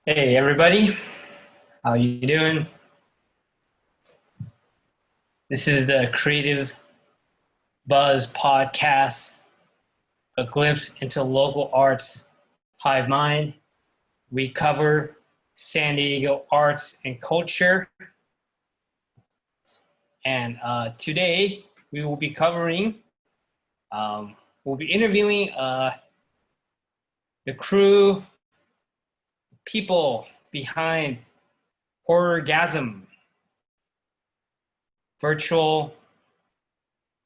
Hey everybody, how you doing? This is the Creative Buzz podcast, a glimpse into local arts hive mind. We cover San Diego arts and culture. And today we will be covering, we'll be interviewing the crew, people behind Horrorgasm, virtual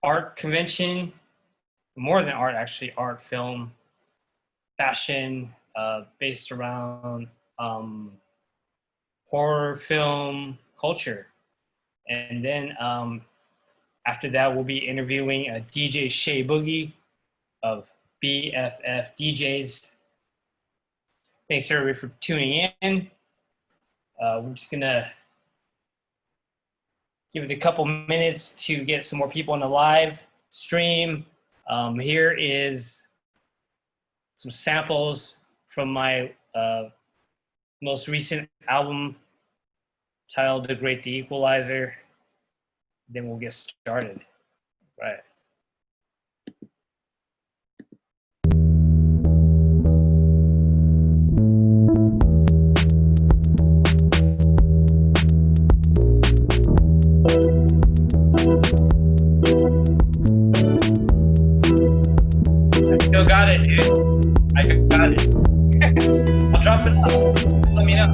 art convention, more than art actually, art, film, fashion, based around horror film culture. And then after that, we'll be interviewing DJ ShayeBoogie of BFFDs. Thanks everybody for tuning in. We're just gonna give it a couple minutes to get some more people on the live stream. Here is some samples from my most recent album titled The Great The Equalizer. Then we'll get started. Right. Still got it, dude. I got it. I'll drop it off. Let me know.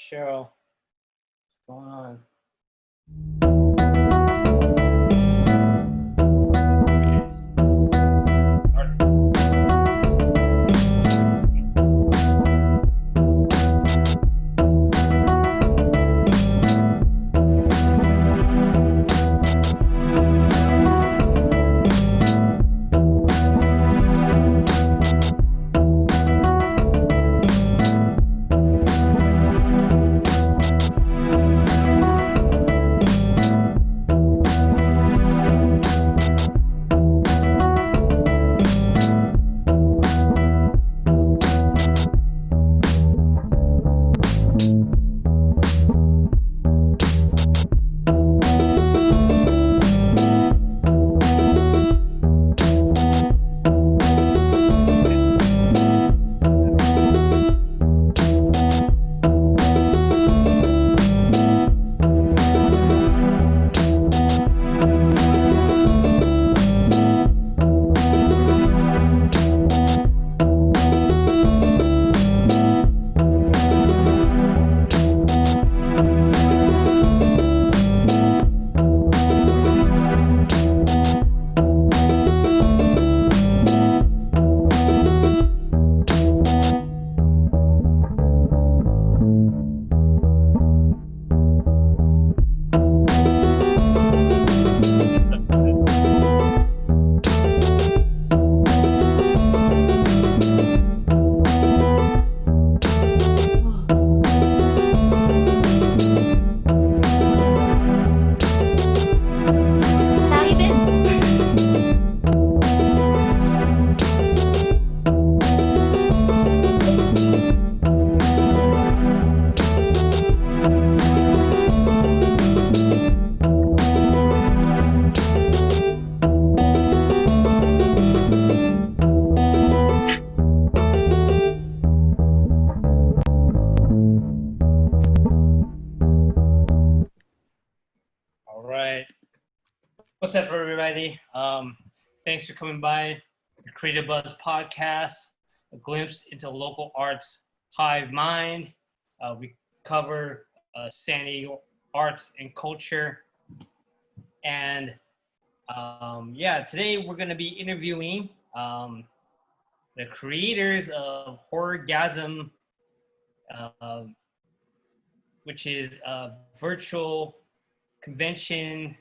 Cheryl. What's going on? What's up, everybody? Thanks for coming by the Creative Buzz podcast, a glimpse into local arts hive mind. We cover San Diego arts and culture. And today we're going to be interviewing the creators of Horrorgasm, which is a virtual convention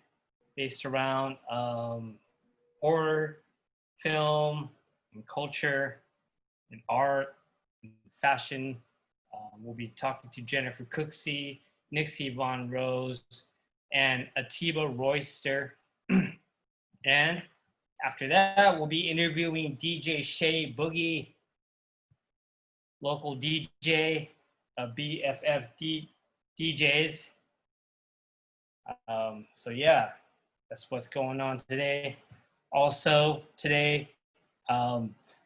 based around horror, film, and culture, and art, and fashion. We'll be talking to Jennifer Cooksey, Nyxie Von Rose, and Attiba Royster. And after that, we'll be interviewing DJ ShayeBoogie, local DJ of BFFDs. That's what's going on today. Also today,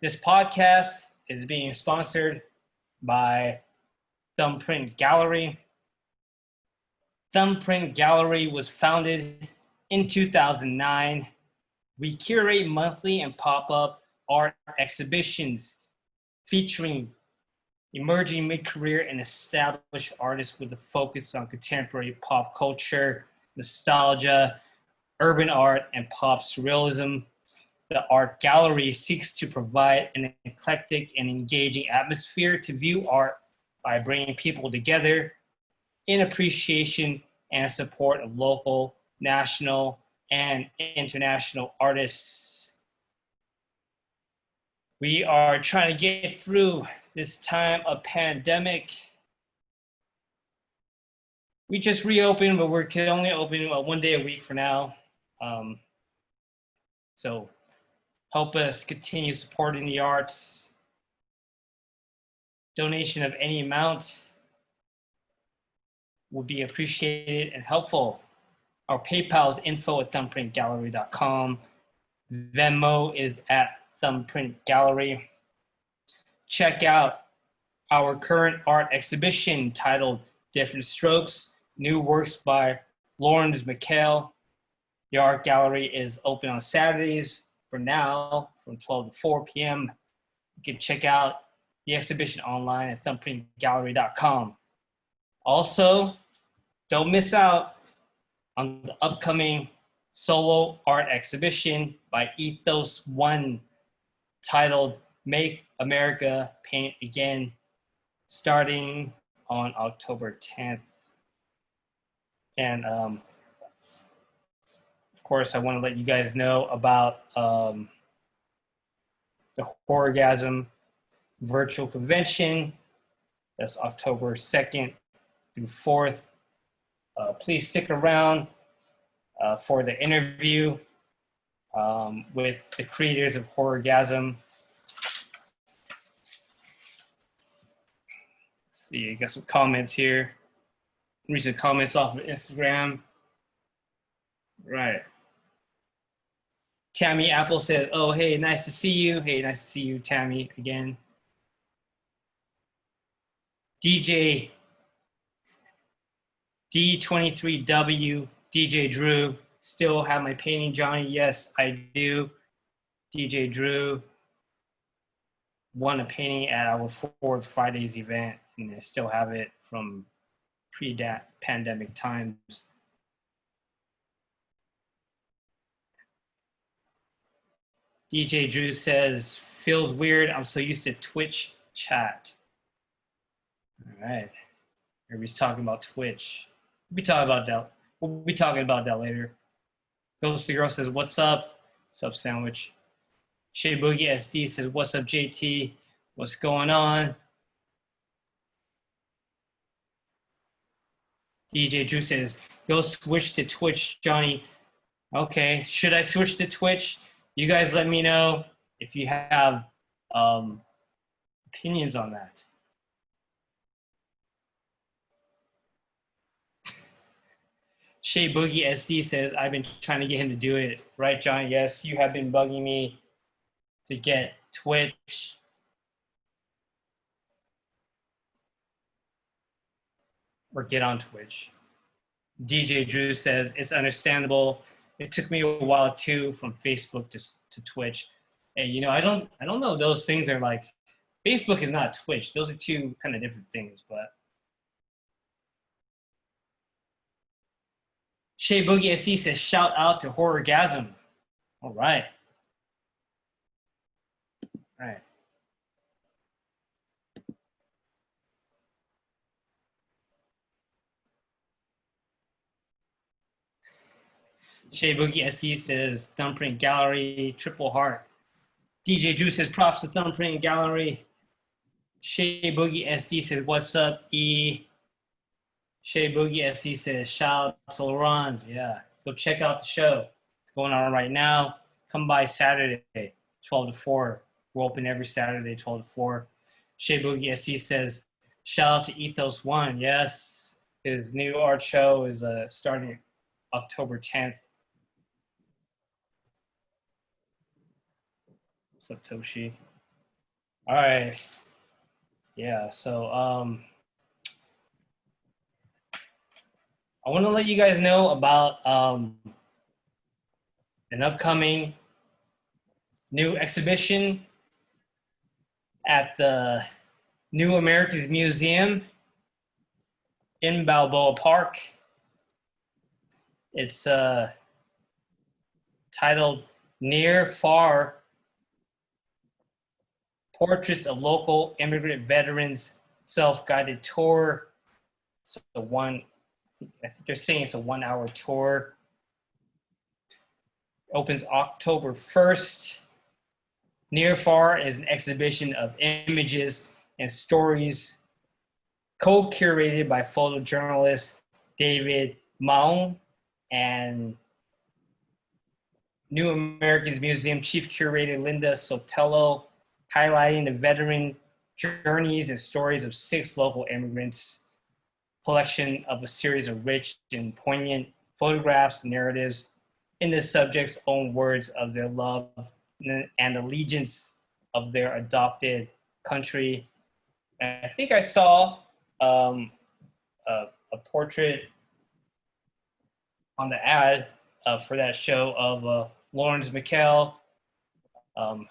this podcast is being sponsored by Thumbprint Gallery. Thumbprint Gallery was founded in 2009. We curate monthly and pop-up art exhibitions featuring emerging mid-career and established artists with a focus on contemporary pop culture, nostalgia, urban art, and pop surrealism. The art gallery seeks to provide an eclectic and engaging atmosphere to view art by bringing people together in appreciation and support of local, national, and international artists. We are trying to get through this time of pandemic. We just reopened, but we can only open 1 day a week for now. So help us continue supporting the arts. Donation of any amount would be appreciated and helpful. Our PayPal is info@thumbprintgallery.com. Venmo is at Thumbprint Gallery. Check out our current art exhibition titled Different Strokes, New Works by Lawrence McHale. The art gallery is open on Saturdays for now from 12 to 4 p.m. You can check out the exhibition online at thumbprintgallery.com. Also, don't miss out on the upcoming solo art exhibition by Ethos One titled Make America Paint Again, starting on October 10th. And of course, I want to let you guys know about the Horrorgasm virtual convention. That's October 2nd through 4th. Please stick around for the interview with the creators of Horrorgasm. Let's see, you got some comments here. Recent comments off of Instagram. Right. Tammy Apple says, oh, hey, nice to see you. Hey, nice to see you, Tammy, again. DJ D23W, DJ Drew, still have my painting, Johnny? Yes, I do. DJ Drew won a painting at our Forward Fridays event, and I still have it from pre-pandemic times. DJ Drew says, feels weird. I'm so used to Twitch chat. All right. Everybody's talking about Twitch. We'll be talking about that. We'll be talking about that later. Ghosty Girl says, what's up? What's up, Sandwich? ShayeBoogie SD says, what's up, JT? What's going on? DJ Drew says, go switch to Twitch, Johnny. Okay, should I switch to Twitch? You guys let me know if you have opinions on that. ShayeBoogie SD says, I've been trying to get him to do it. Right, John? Yes, you have been bugging me to get Twitch. Or get on Twitch. DJ Drew says, it's understandable. It took me a while too from Facebook to Twitch. And you know, I don't know, those things are like, Facebook is not Twitch. Those are two kind of different things, but ShayeBoogie SD says, shout out to Horrorgasm. All right. All right. ShayeBoogie SD says, Thumbprint Gallery, triple heart. DJ Drew says, props to Thumbprint Gallery. ShayeBoogie SD says, what's up, E? ShayeBoogie SD says, shout out to Laurens. Yeah, go check out the show. It's going on right now. Come by Saturday, 12 to 4. We're open every Saturday, 12 to 4. ShayeBoogie SD says, shout out to Ethos One. Yes, his new art show is starting October 10th. What's up, Toshi? All right. Yeah, so I want to let you guys know about an upcoming new exhibition at the New Americans Museum in Balboa Park. It's titled Near Far Portraits of Local Immigrant Veterans Self-Guided Tour. So I think they're saying it's a 1-hour tour. Opens October 1st. Near Far is an exhibition of images and stories co-curated by photojournalist David Maung and New Americans Museum Chief Curator Linda Sotelo, highlighting the veteran journeys and stories of 6 local immigrants. Collection of a series of rich and poignant photographs, narratives in the subject's own words of their love and allegiance of their adopted country. And I think I saw a portrait on the ad for that show of Lawrence McKell,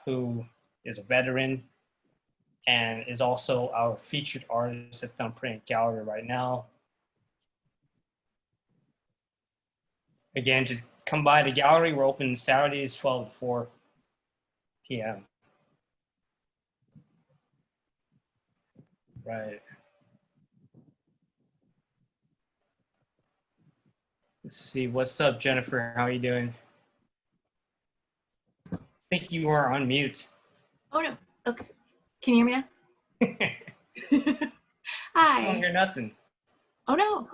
who is a veteran and is also our featured artist at Thumbprint Gallery right now. Again, just come by the gallery. We're open Saturdays 12 to 4 p.m. Right. Let's see. What's up, Jennifer? How are you doing? I think you are on mute. Oh, no. Okay. Can you hear me now? I don't Hi. hear nothing. Oh, no.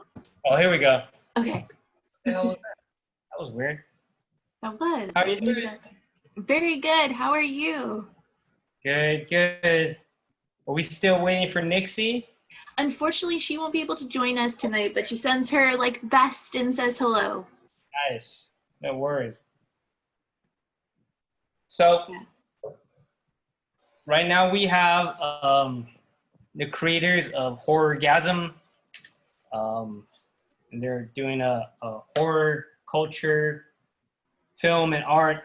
Oh, here we go. Okay. What the hell was that? That was weird. That was. How are you doing? Very good. How are you? Good, good. Are we still waiting for Nyxie? Unfortunately, she won't be able to join us tonight, but she sends her like best and says hello. Nice. No worries. So, right now we have the creators of Horrorgasm. And they're doing a horror culture, film and art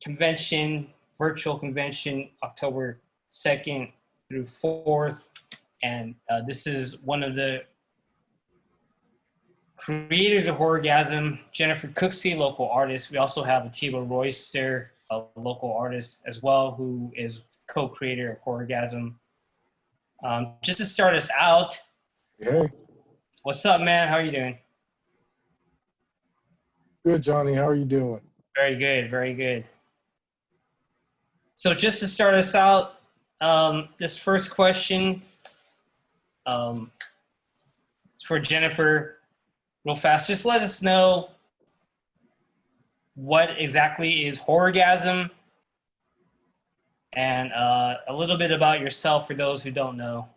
convention, virtual convention, October 2nd through 4th. And this is one of the creators of Horrorgasm, Jennifer Cooksey, local artist. We also have Attiba Royster, a local artist as well, who is co-creator of Horrorgasm. Just to start us out, Hey. What's up, man? How are you doing? Good, Johnny. How are you doing? Very good, very good. So just to start us out, this first question is for Jennifer. Real fast, just let us know what exactly is Horrorgasm and a little bit about yourself for those who don't know.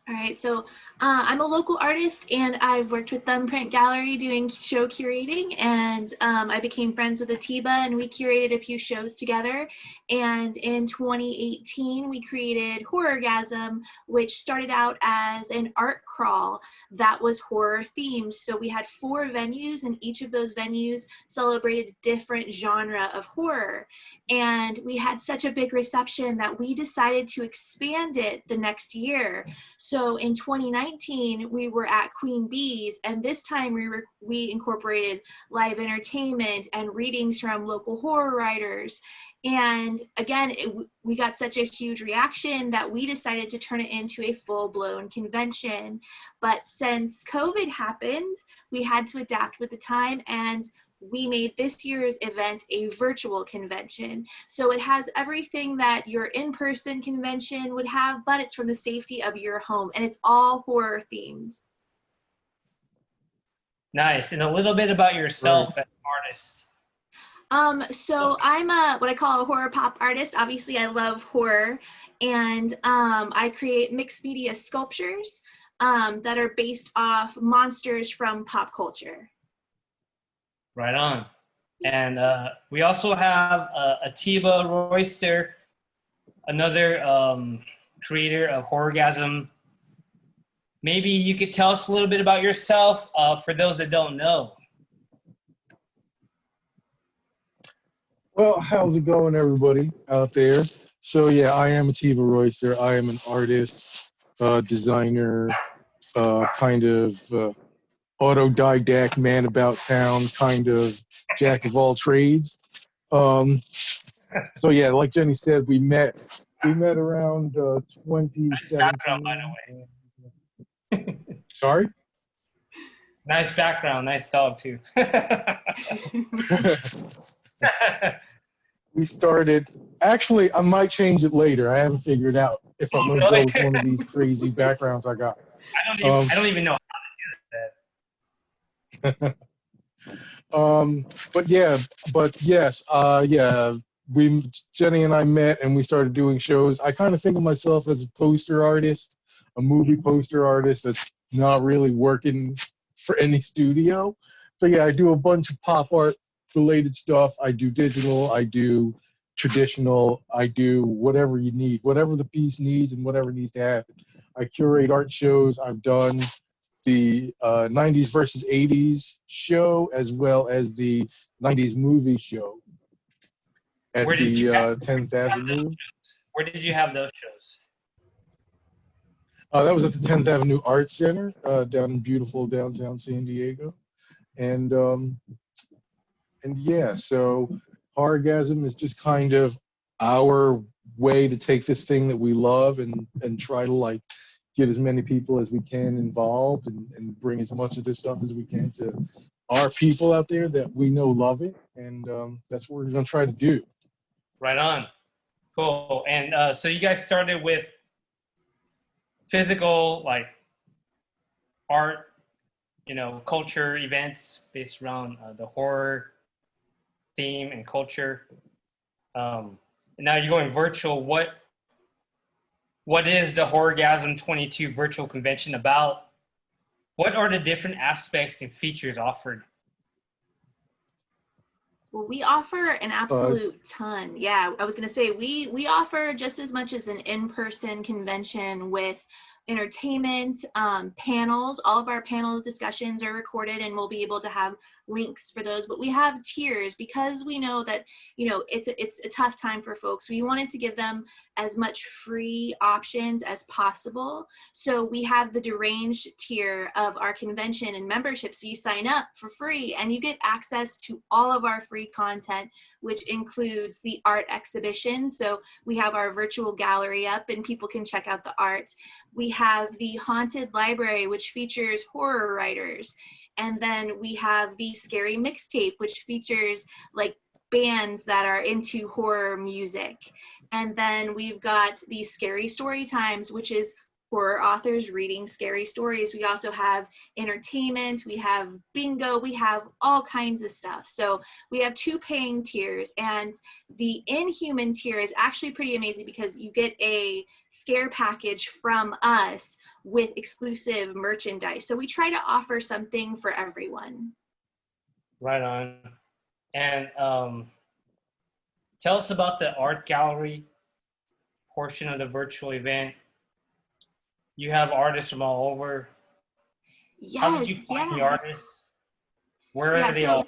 All right, so I'm a local artist and I've worked with Thumbprint Gallery doing show curating, and I became friends with Attiba and we curated a few shows together. And in 2018, we created Horrorgasm, which started out as an art crawl that was horror themed. So we had 4 venues and each of those venues celebrated a different genre of horror. And we had such a big reception that we decided to expand it the next year. So in 2019, we were at Queen Bee's, and this time we incorporated live entertainment and readings from local horror writers. And again, we got such a huge reaction that we decided to turn it into a full-blown convention. But since COVID happened, we had to adapt with the time, and we made this year's event a virtual convention. So it has everything that your in-person convention would have, but it's from the safety of your home, and it's all horror themed. Nice. And a little bit about yourself as an artist. So I'm what I call a horror pop artist. Obviously, I love horror, and I create mixed media sculptures that are based off monsters from pop culture. Right on. And we also have Attiba Royster, another creator of Horrorgasm. Maybe you could tell us a little bit about yourself for those that don't know. Well, how's it going, everybody out there? So, yeah, I am Attiba Royster. I am an artist, designer, kind of autodidact man about town, kind of jack of all trades. So yeah, like Jenny said, we met around 2017. Nice background, by the way. Sorry? Nice background, nice dog too. We started, actually I might change it later. I haven't figured out if I'm gonna go with one of these crazy backgrounds I got. I don't even know how to do that. But yes, Jenny and I met and we started doing shows. I kind of think of myself as a poster artist, a movie poster artist that's not really working for any studio. So yeah, I do a bunch of pop art related stuff. I do digital, I do traditional, I do whatever you need, whatever the piece needs and whatever needs to happen. I curate art shows. I've done the 90s versus 80s show, as well as the 90s movie show at the 10th Avenue. Where did you have those shows? That was at the 10th Avenue Art Center down in beautiful downtown San Diego. And yeah, so Horrorgasm is just kind of our way to take this thing that we love and try to like get as many people as we can involved and bring as much of this stuff as we can to our people out there that we know love it. And that's what we're going to try to do. Right on. Cool. And so you guys started with physical, like art, you know, culture events based around the horror theme and culture. And now you're going virtual. What is the Horrorgasm 22 virtual convention about? What are the different aspects and features offered? Well, we offer an absolute ton. Yeah, I was going to say we offer just as much as an in-person convention with entertainment, panels. All of our panel discussions are recorded and we'll be able to have links for those. But we have tiers because we know that, you know, it's a tough time for folks. We wanted to give them as much free options as possible. So we have the deranged tier of our convention and membership. So you sign up for free and you get access to all of our free content, which includes the art exhibition. So we have our virtual gallery up and people can check out the art. We have the haunted library, which features horror writers. And then we have the scary mixtape, which features like bands that are into horror music. And then we've got the scary story times, which is horror authors reading scary stories. We also have entertainment, we have bingo, we have all kinds of stuff. So we have 2 paying tiers, and the Inhuman tier is actually pretty amazing because you get a scare package from us with exclusive merchandise. So we try to offer something for everyone. Right on. And tell us about the art gallery portion of the virtual event. You have artists from all over. Yes, how did you find the artists? Where are they all?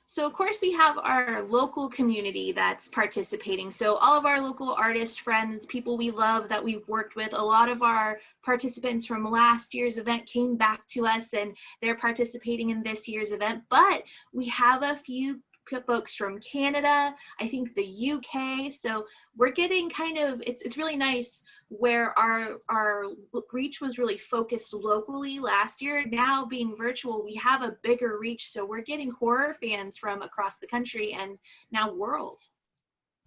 So of course we have our local community that's participating. So all of our local artist friends, people we love that we've worked with, a lot of our participants from last year's event came back to us and they're participating in this year's event. But we have a few folks from Canada, I think the UK. So we're getting kind of, it's really nice where our reach was really focused locally last year. Now being virtual, we have a bigger reach. So we're getting horror fans from across the country and now world.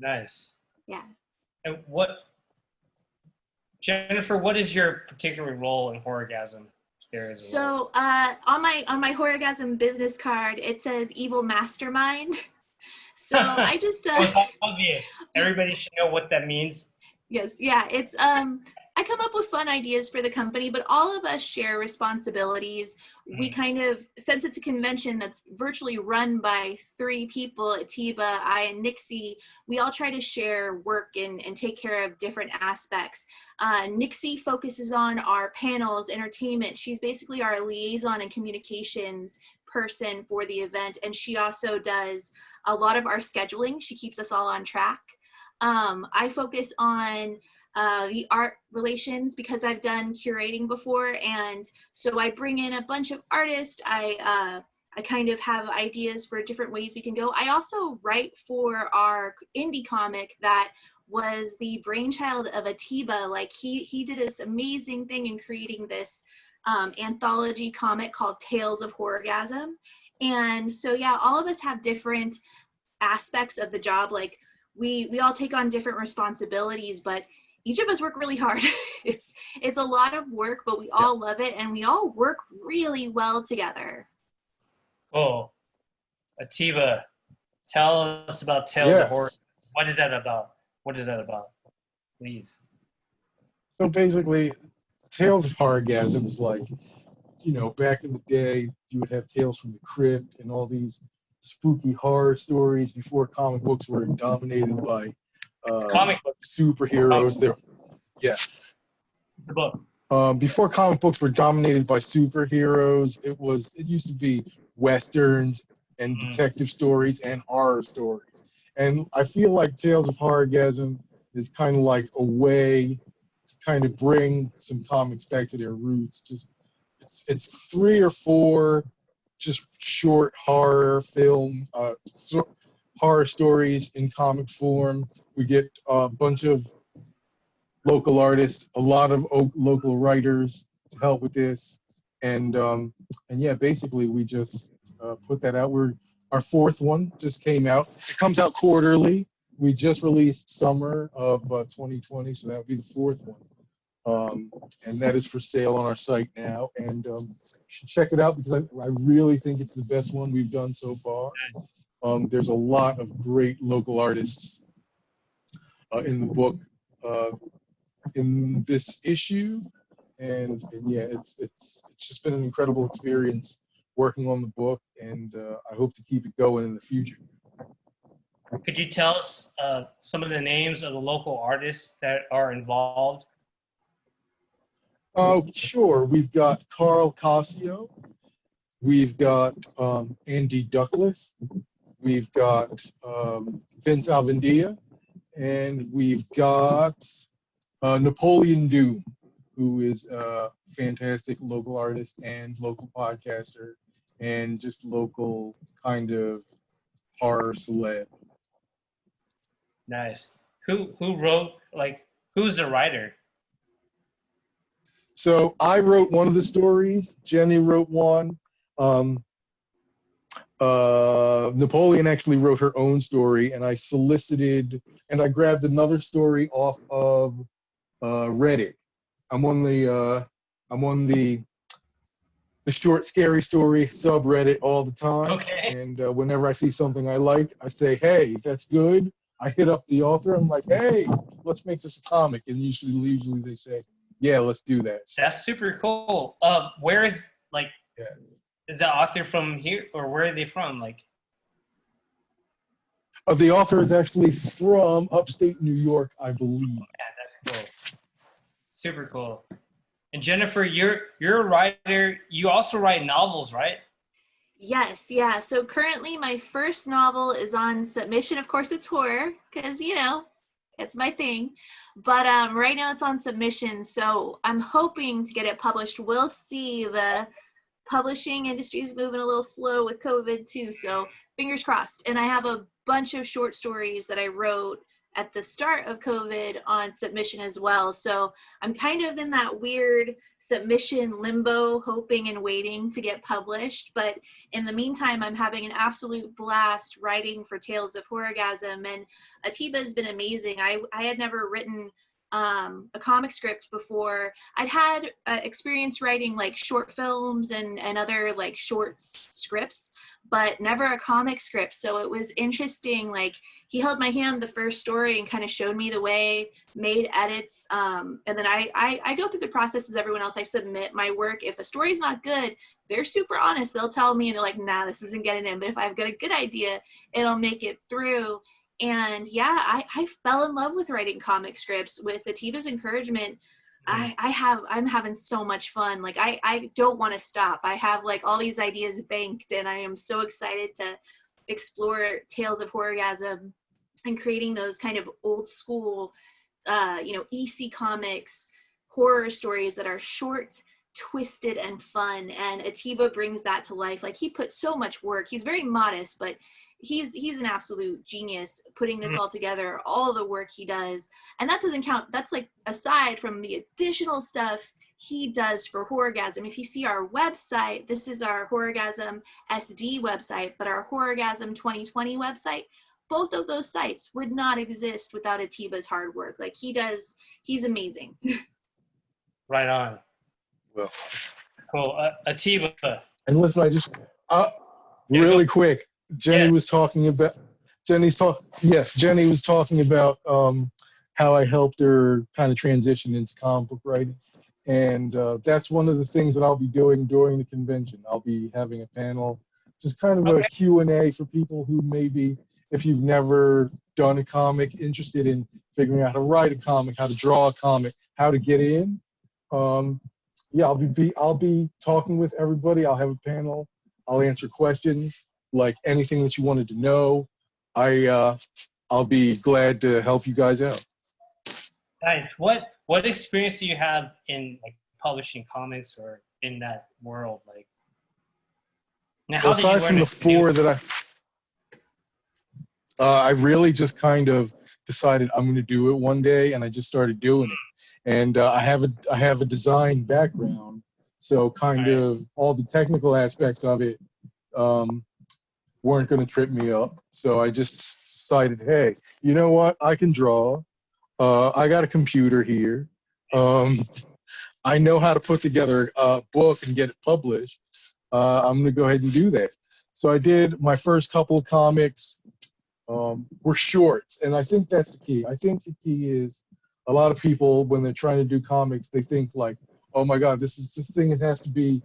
Nice. Yeah. And Jennifer, what is your particular role in Horrorgasm? So on my Horrorgasm business card, it says evil mastermind. So I just it's obvious. Everybody should know what that means. Yes, yeah, it's I come up with fun ideas for the company, but all of us share responsibilities. We kind of, since it's a convention that's virtually run by 3 people, Attiba, I, and Nyxie, we all try to share work and take care of different aspects. Nyxie focuses on our panels, entertainment. She's basically our liaison and communications person for the event, and she also does a lot of our scheduling. She keeps us all on track. I focus on the art relations because I've done curating before, and so I bring in a bunch of artists. I kind of have ideas for different ways we can go. I also write for our indie comic that was the brainchild of Attiba. Like he did this amazing thing in creating this anthology comic called Tales of Horrorgasm. And so yeah, all of us have different aspects of the job. Like we all take on different responsibilities, but each of us work really hard. It's a lot of work, but we all love it, and we all work really well together. Oh, Attiba, tell us about Tales of Horror. What is that about? What is that about? Please. So basically, Tales of Horrorgasm is like, you know, back in the day, you would have Tales from the Crypt and all these spooky horror stories before comic books were dominated by comic book superheroes. The book. Before comic books were dominated by superheroes, it used to be westerns and detective stories and horror stories. And I feel like Tales of Horrorgasm is kind of like a way to kind of bring some comics back to their roots. Just it's 3 or 4 just short horror film, horror stories in comic form. We get a bunch of local artists, a lot of local writers to help with this, and yeah, basically we just put that out. Our fourth one just came out. It comes out quarterly. We just released summer of 2020, so that would be the fourth one, and that is for sale on our site now. And you should check it out because I really think it's the best one we've done so far. There's a lot of great local artists in the book. In this issue, and yeah, it's just been an incredible experience working on the book, and I hope to keep it going in the future. Could you tell us some of the names of the local artists that are involved? Oh, sure. We've got Carl Casio, we've got Andy Duckliff, we've got Vince Alvendia, and we've got Napoleon Doom, who is a fantastic local artist and local podcaster and just local kind of horror celeb. Nice. Who wrote, like, who's the writer? So I wrote one of the stories. Jenny wrote one. Napoleon actually wrote her own story, and I solicited and I grabbed another story off of Reddit. I'm on the short scary story subreddit all the time. Okay. And whenever I see something I like, I say, hey, that's good. I hit up the author. I'm like, hey, let's make this a comic. And usually they say, yeah, let's do that. That's super cool. Where is, like, Yeah. Is the author from here, or where are they from? Like, The author is actually from upstate New York, I believe. yeah, that's cool. Super cool. And Jennifer, you're a writer. You also write novels, right? Yes, yeah. So currently my first novel is on submission. Of course it's horror because, you know, it's my thing. But right now it's on submission. So I'm hoping to get it published. We'll see. The publishing industry is moving a little slow with COVID too. So fingers crossed. And I have a bunch of short stories that I wrote at the start of COVID on submission as well. So I'm kind of in that weird submission limbo, hoping and waiting to get published. But in the meantime, I'm having an absolute blast writing for Tales of Horrorgasm. And Attiba has been amazing. I had never written a comic script before. I'd had experience writing like short films and other like short scripts, but never a comic script. So it was interesting. Like, he held my hand the first story and kind of showed me the way, made edits. And then I go through the process as everyone else. I submit my work. If a story's not good, they're super honest. They'll tell me, and they're like, nah, this isn't getting in. But if I've got a good idea, it'll make it through. And yeah, I fell in love with writing comic scripts. With Attiba's encouragement, I'm having so much fun. Like, I don't want to stop. I have like all these ideas banked, and I am so excited to explore Tales of Horrorgasm and creating those kind of old school, EC comics, horror stories that are short, twisted, and fun. And Attiba brings that to life. Like, he put so much work. He's very modest, but he's an absolute genius putting this all together, all the work he does. And that doesn't count. That's like aside from the additional stuff he does for Horrorgasm. If you see our website, this is our Horrorgasm SD website, but our Horrorgasm 2020 website, both of those sites would not exist without Attiba's hard work. Like, he's amazing. Right on. Well, Cool. Attiba. and listen, I just really quick. Jenny was talking about Jenny was talking about how I helped her kind of transition into comic book writing, and that's one of the things that I'll be doing during the convention. I'll be having a panel, just kind of a Q&A for people who maybe, if you've never done a comic, interested in figuring out how to write a comic, how to draw a comic, how to get in. Yeah, I'll be talking with everybody. I'll have a panel. I'll answer questions. Like anything that you wanted to know, I'll be glad to help you guys out. Nice. What experience do you have in like publishing comics or in that world? Like, Now, how Well, did you aside learn from the to do? four that I really just kind of decided I'm going to do it one day, and I just started doing it. And I have a design background, so kind Right. of all the technical aspects of it um, weren't going to trip me up. So I just decided, hey, you know what? I can draw. I got a computer here. Um, I know how to put together a book and get it published. I'm going to go ahead and do that. So I did my first couple of comics. Were shorts, and I think that's the key. I think the key is a lot of people when they're trying to do comics, they think like, oh my God, this thing it has to be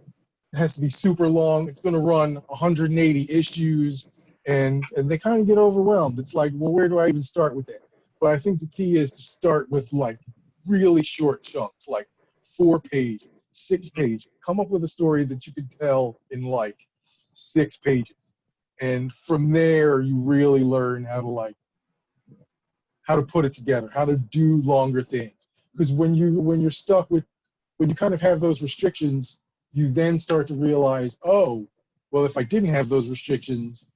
super long. It's going to run 180 issues, and they kind of get overwhelmed. It's like, well, where do I even start with that? But I think the key is to start with like really short chunks, like 4 pages, 6 pages. Come up with a story that you could tell in like 6 pages, and from there you really learn how to put it together, how to do longer things. Because when you're stuck with when you kind of have those restrictions, you then start to realize, oh, well, if I didn't have those restrictions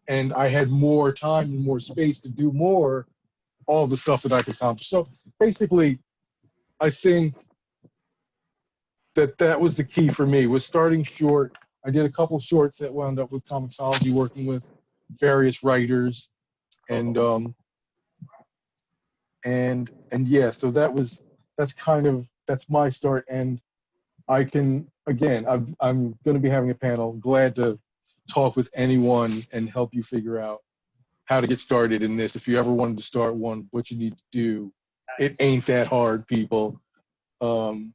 and I had more time and more space to do more, all the stuff that I could accomplish. So basically, I think that was the key for me, was starting short. I did a couple shorts that wound up with Comixology, working with various writers, and yeah, so that's my start. And I can, again, I'm going to be having a panel. Glad to talk with anyone and help you figure out how to get started in this. If you ever wanted to start one, what you need to do, it ain't that hard, people. You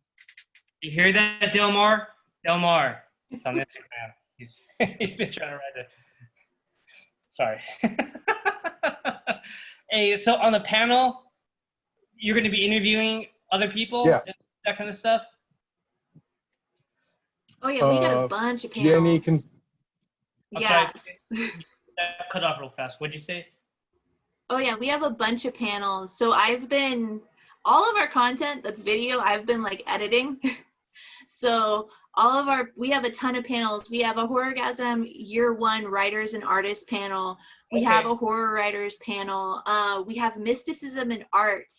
hear that, Delmar? Delmar, it's on Instagram. He's he's been trying to write it. Sorry. Hey, so on the panel, you're going to be interviewing other people, Yeah. and that kind of stuff. Oh yeah, we got a bunch of Jenny panels. can. I'm sorry. Yes. That cut off real fast. What'd you say? Oh yeah, we have a bunch of panels. So all of our content that's video, I've been like editing. So we have a ton of panels. We have a Horrorgasm Year 1 Writers and Artists panel. We have a Horror Writers panel. We have Mysticism and Art.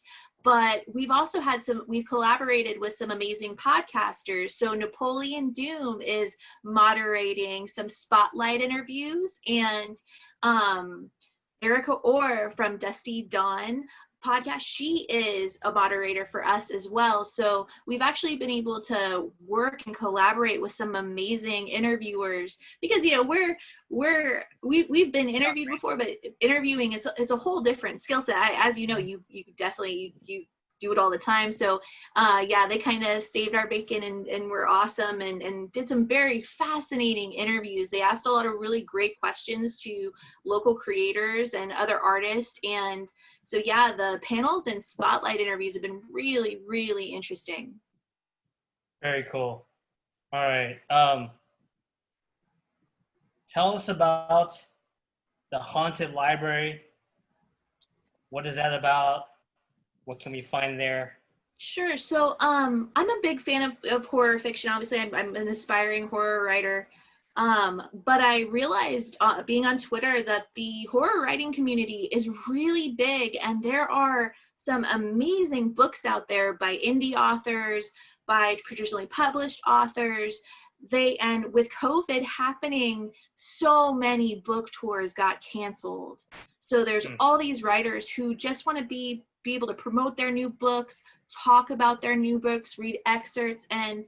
But we've also we've collaborated with some amazing podcasters. So Napoleon Doom is moderating some spotlight interviews, and Erica Orr from Dusty Dawn podcast, she is a moderator for us as well. So we've actually been able to work and collaborate with some amazing interviewers, because we've been interviewed before, but interviewing it's a whole different skill set. As you know, you definitely you do it all the time. So yeah, they kind of saved our bacon and were awesome and did some very fascinating interviews. They asked a lot of really great questions to local creators and other artists. And so yeah, the panels and spotlight interviews have been really, really interesting. Very cool. All right. Tell us about the Haunted Library. What is that about? What can we find there? Sure. So I'm a big fan of horror fiction. Obviously, I'm an aspiring horror writer. But I realized being on Twitter that the horror writing community is really big, and there are some amazing books out there by indie authors, by traditionally published authors. And with COVID happening, so many book tours got canceled. So there's all these writers who just want to be able to promote their new books, talk about their new books, read excerpts, and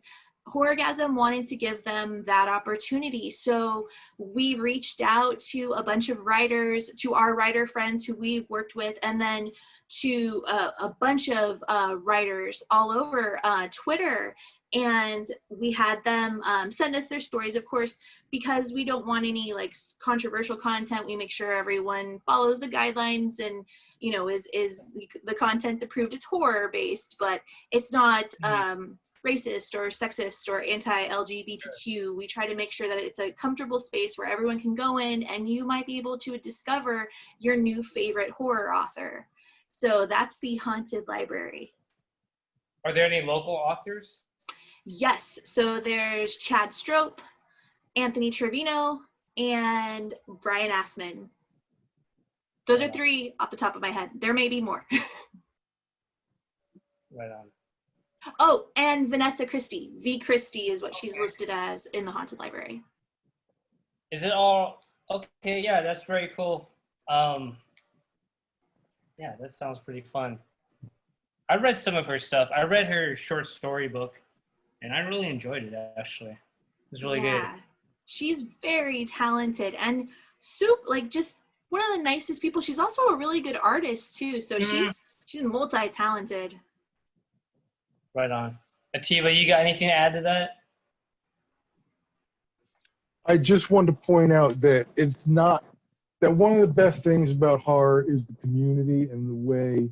Horrorgasm wanted to give them that opportunity. So we reached out to a bunch of writers, to our writer friends who we've worked with, and then to a bunch of writers all over Twitter. And we had them send us their stories. Of course, because we don't want any like controversial content, we make sure everyone follows the guidelines and is the content's approved. It's horror based, but it's not racist or sexist or anti-LGBTQ. We try to make sure that it's a comfortable space where everyone can go in and you might be able to discover your new favorite horror author. So that's the Haunted Library. Are there any local authors? Yes. So there's Chad Strope, Anthony Trevino, and Brian Assman. Those are 3 off the top of my head. There may be more. Right on. Oh, and Vanessa Christie. V. Christie is what she's listed as in the Haunted Library. Is it all okay? Yeah, that's very cool. Yeah, that sounds pretty fun. I read some of her stuff. I read her short story book, and I really enjoyed it, actually. It was really good. She's very talented and just one of the nicest people. She's also a really good artist too. So she's multi-talented. Right on. Attiba, you got anything to add to that? I just wanted to point out that it's not that one of the best things about horror is the community and the way,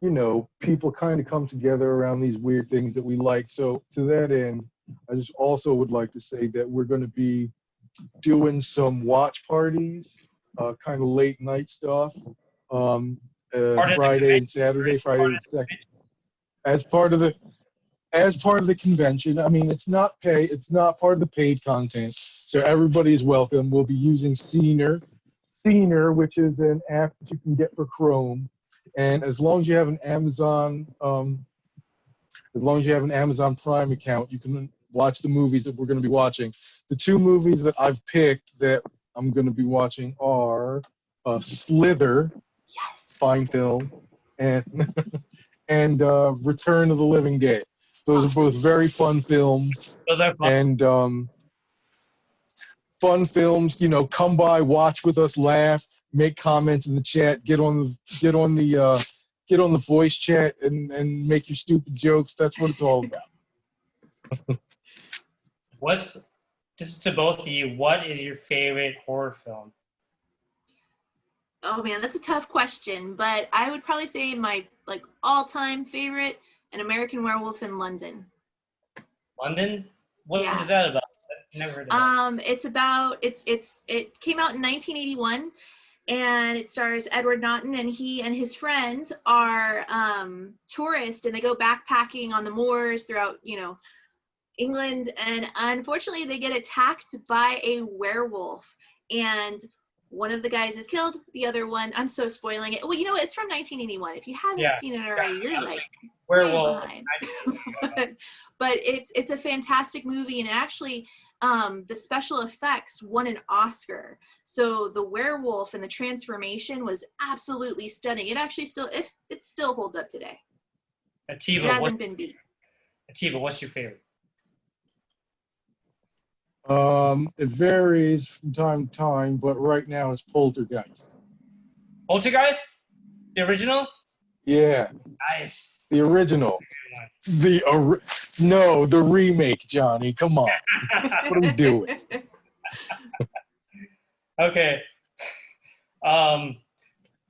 you know, people kind of come together around these weird things that we like. So to that end, I just also would like to say that we're going to be doing some watch parties, kind of late night stuff, Friday and Saturday, Friday and Saturday, as part of the convention. I mean, it's not part of the paid content, so everybody is welcome. We'll be using Scener, which is an app that you can get for Chrome, and as long as you have an Amazon Prime account, you can watch the movies that we're going to be watching. The 2 movies that I've picked that I'm going to be watching are Slither, fine film, and and Return of the Living Dead. Those are both very fun films. Those are fun. And fun films, you know, come by, watch with us, laugh, make comments in the chat, get on the voice chat and make your stupid jokes. That's what it's all about. Just to both of you, what is your favorite horror film? Oh man, that's a tough question, but I would probably say my all-time favorite, An American Werewolf in London. London? What is that about? I've never heard of that. It came out in 1981, and it stars Edward Norton, and he and his friends are tourists, and they go backpacking on the moors throughout, England, and unfortunately they get attacked by a werewolf, and one of the guys is killed, the other one, I'm so spoiling it. Well, it's from 1981. If you haven't seen it already, you're like werewolf way behind. but it's a fantastic movie, and actually the special effects won an Oscar. So the werewolf and the transformation was absolutely stunning. It actually it still holds up today. Attiba, it hasn't been beat. Attiba, what's your favorite? It varies from time to time, but right now it's Poltergeist. Poltergeist? The original? Yeah. Nice. The original. No, the remake, Johnny. Come on. What are we doing? Okay.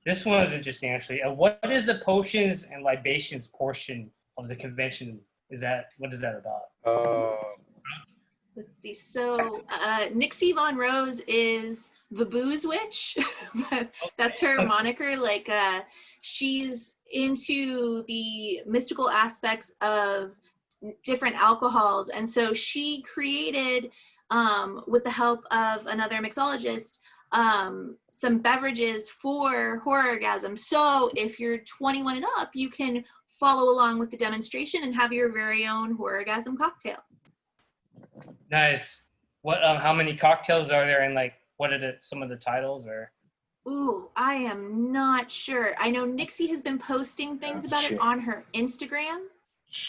This one is interesting, actually. What is the potions and libations portion of the convention? What is that about? Let's see. So Nyxie Von Rose is the booze witch. That's her moniker. She's into the mystical aspects of different alcohols. And so she created, with the help of another mixologist, some beverages for Horrorgasm. So if you're 21 and up, you can follow along with the demonstration and have your very own Horrorgasm cocktail. Nice. How many cocktails are there, and what are some of the titles? Or Ooh, I am not sure. I know Nyxie has been posting things about it on her Instagram.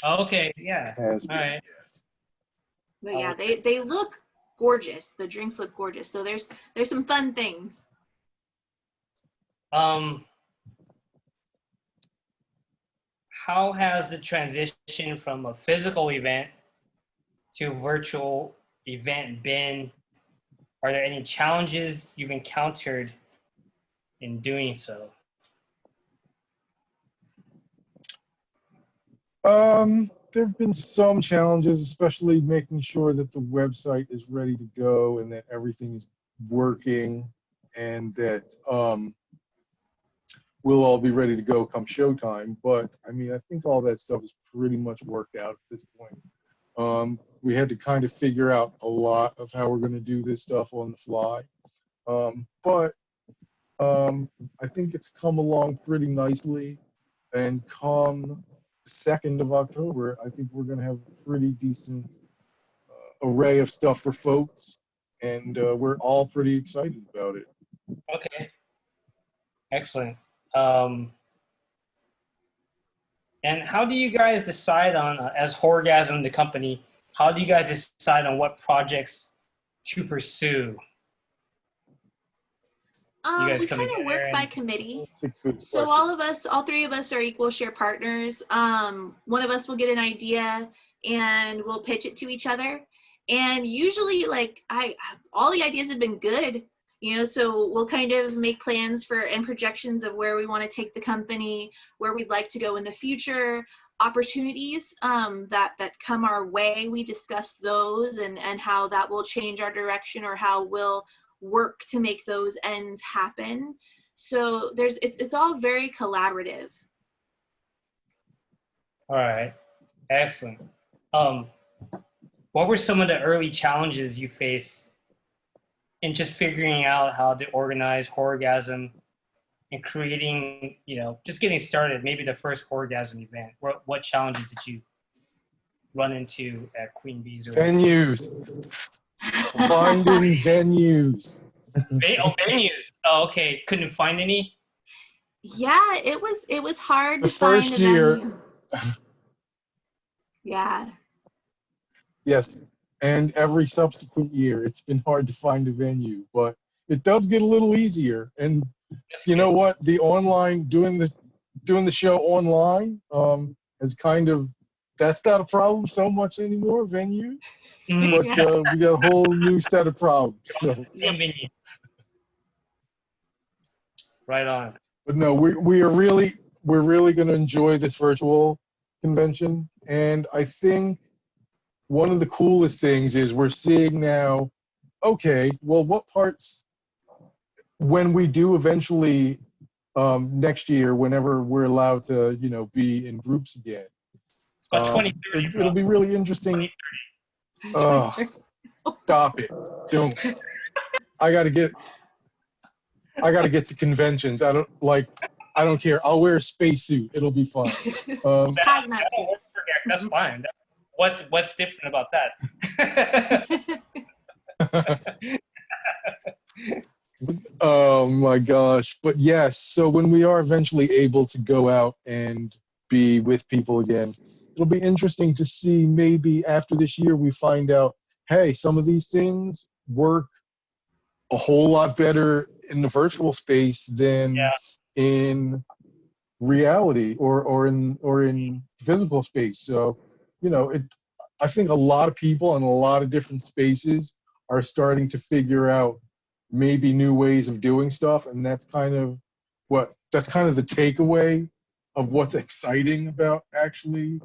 Okay, yeah. All right. But yeah, they look gorgeous. The drinks look gorgeous. So there's some fun things. How has the transition from a physical event to a virtual event been? Are there any challenges you've encountered in doing so? There have been some challenges, especially making sure that the website is ready to go and that everything is working, and that we'll all be ready to go come showtime. But I mean, I think all that stuff is pretty much worked out at this point. We had to kind of figure out a lot of how we're going to do this stuff on the fly. But I think it's come along pretty nicely. And come the 2nd of October, I think we're going to have a pretty decent array of stuff for folks. And we're all pretty excited about it. Okay. Excellent. And how do you guys decide on, as Horrorgasm, the company, how do you guys decide on what projects to pursue? We kind of work by committee. So all 3 of us are equal share partners. One of us will get an idea and we'll pitch it to each other. And usually, like, all the ideas have been good, you know, so we'll kind of make plans for and projections of where we want to take the company, where we'd like to go in the future, opportunities that come our way. We discuss those and how that will change our direction or how we'll work to make those ends happen. So it's all very collaborative. All right. Excellent. What were some of the early challenges you faced in just figuring out how to organize Horrorgasm and creating, you know, just getting started, maybe the first Horrorgasm event? What challenges did you run into at Queen Bee's? Venues. Finding venues. Venues. Oh, okay. Couldn't find any? Yeah, it was hard the to find first a year. venue. Yeah. Yes, and every subsequent year, it's been hard to find a venue, but it does get a little easier. And you know what? The online doing the show online has kind of, that's not a problem so much anymore. Venues, but we got a whole new set of problems. So. Right on. But no, we're really going to enjoy this virtual convention, and I think one of the coolest things is we're seeing now, okay, well, what parts, when we do eventually next year, whenever we're allowed to, you know, be in groups again, it'll be really interesting. Stop it! Don't. I gotta get to conventions. I don't care. I'll wear a spacesuit. It'll be fun. That's fine. What's different about that? Oh my gosh. But yes, so when we are eventually able to go out and be with people again, it'll be interesting to see, maybe after this year we find out, hey, some of these things work a whole lot better in the virtual space than in reality or in physical space. So, you know, I think a lot of people in a lot of different spaces are starting to figure out maybe new ways of doing stuff, and that's kind of the takeaway of what's exciting about actually,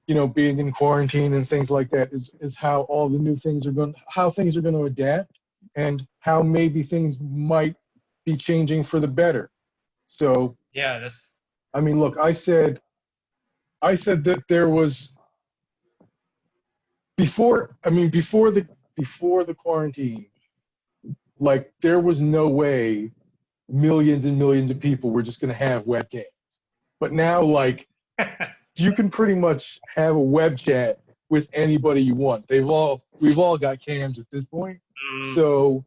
you know, being in quarantine and things like that is how all the new things how things are going to adapt, and how maybe things might be changing for the better. So I mean, look, I said that there was before the quarantine, like, there was no way millions and millions of people were just going to have webcams. But now, like, you can pretty much have a web chat with anybody you want. We've all got cams at this point. So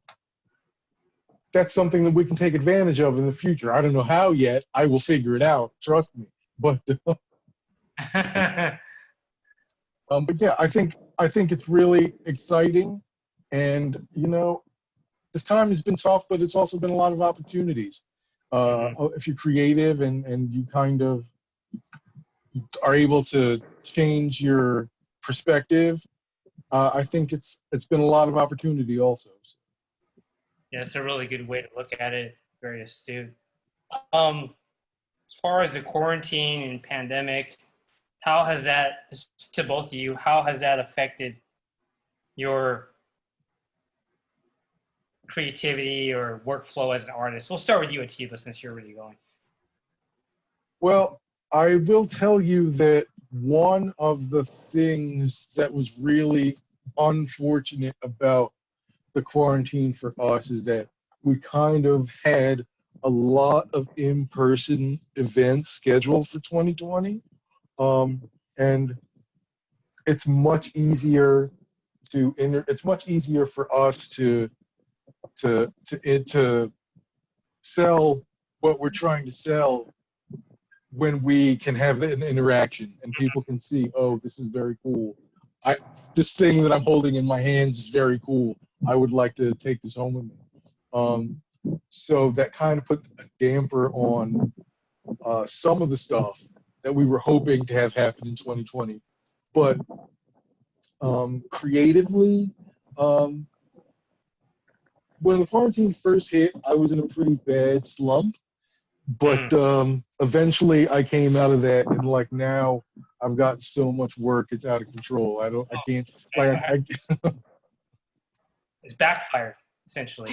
that's something that we can take advantage of in the future. I don't know how yet. I will figure it out. Trust me. But but yeah, I think it's really exciting, and you know, this time has been tough, but it's also been a lot of opportunities. If you're creative and you kind of are able to change your perspective, I think it's been a lot of opportunity also. Yeah, it's a really good way to look at it. Very astute. As far as the quarantine and pandemic, how has that, to both of you, how has that affected your creativity or workflow as an artist? We'll start with you, Attiba, since you're already going. Well, I will tell you that one of the things that was really unfortunate about the quarantine for us is that we kind of had a lot of in-person events scheduled for 2020. And it's much easier it's much easier for us to sell what we're trying to sell when we can have an interaction and people can see, oh, this is very cool. This thing that I'm holding in my hands is very cool. I would like to take this home with me. So that kind of put a damper on some of the stuff that we were hoping to have happen in 2020. But creatively, when the quarantine first hit, I was in a pretty bad slump. But eventually I came out of that, and like now I've got so much work, it's out of control. I can't, like, It's backfired, essentially.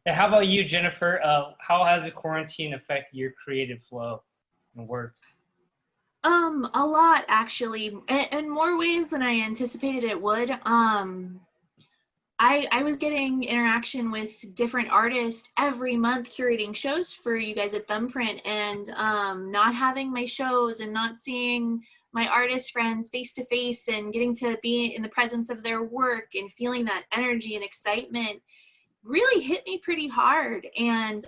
And how about you, Jennifer? How has the quarantine affected your creative flow and work? A lot, actually, in more ways than I anticipated it would. I was getting interaction with different artists every month curating shows for you guys at Thumbprint, and not having my shows and not seeing my artist friends face to face and getting to be in the presence of their work and feeling that energy and excitement really hit me pretty hard. And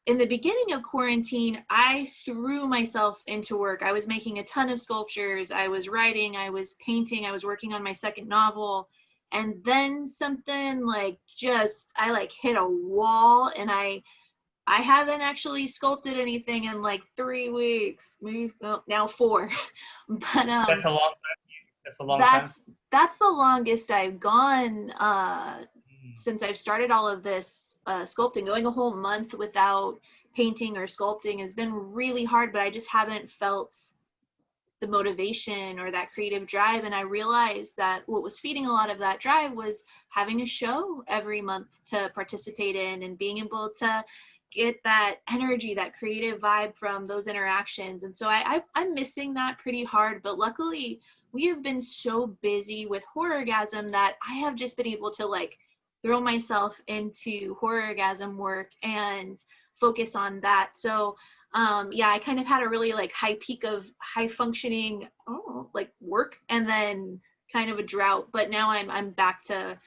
in the beginning of quarantine, I threw myself into work. I was making a ton of sculptures, I was writing, I was painting, I was working on my second novel. And then something like I like hit a wall, and I haven't actually sculpted anything in like 3 weeks, maybe now 4. But That's a long time. That's a long time. That's the longest I've gone since I've started all of this sculpting. Going a whole month without painting or sculpting has been really hard, but I just haven't felt the motivation or that creative drive. And I realized that what was feeding a lot of that drive was having a show every month to participate in and being able to get that energy, that creative vibe from those interactions. And so I'm missing that pretty hard, but luckily we have been so busy with Horrorgasm that I have just been able to like throw myself into Horrorgasm work and focus on that. So yeah, I kind of had a really like high peak of high functioning like work, and then kind of a drought, but now I'm back to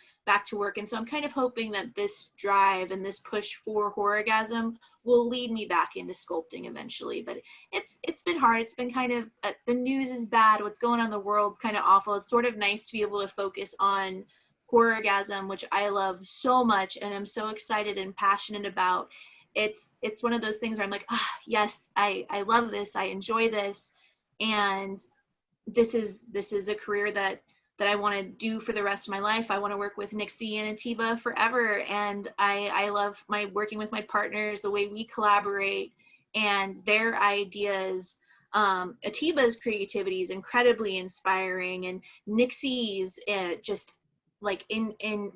work. And so I'm kind of hoping that this drive and this push for Horrorgasm will lead me back into sculpting eventually. But it's been hard. It's been kind of the news is bad, what's going on in the world's kind of awful. It's sort of nice to be able to focus on Horrorgasm, which I love so much and I'm so excited and passionate about. It's one of those things where I'm like, yes, I love this, I enjoy this, and this is a career that I want to do for the rest of my life. I want to work with Nyxie and Attiba forever, and I love working with my partners, the way we collaborate and their ideas. Attiba's creativity is incredibly inspiring, and Nyxie's just like in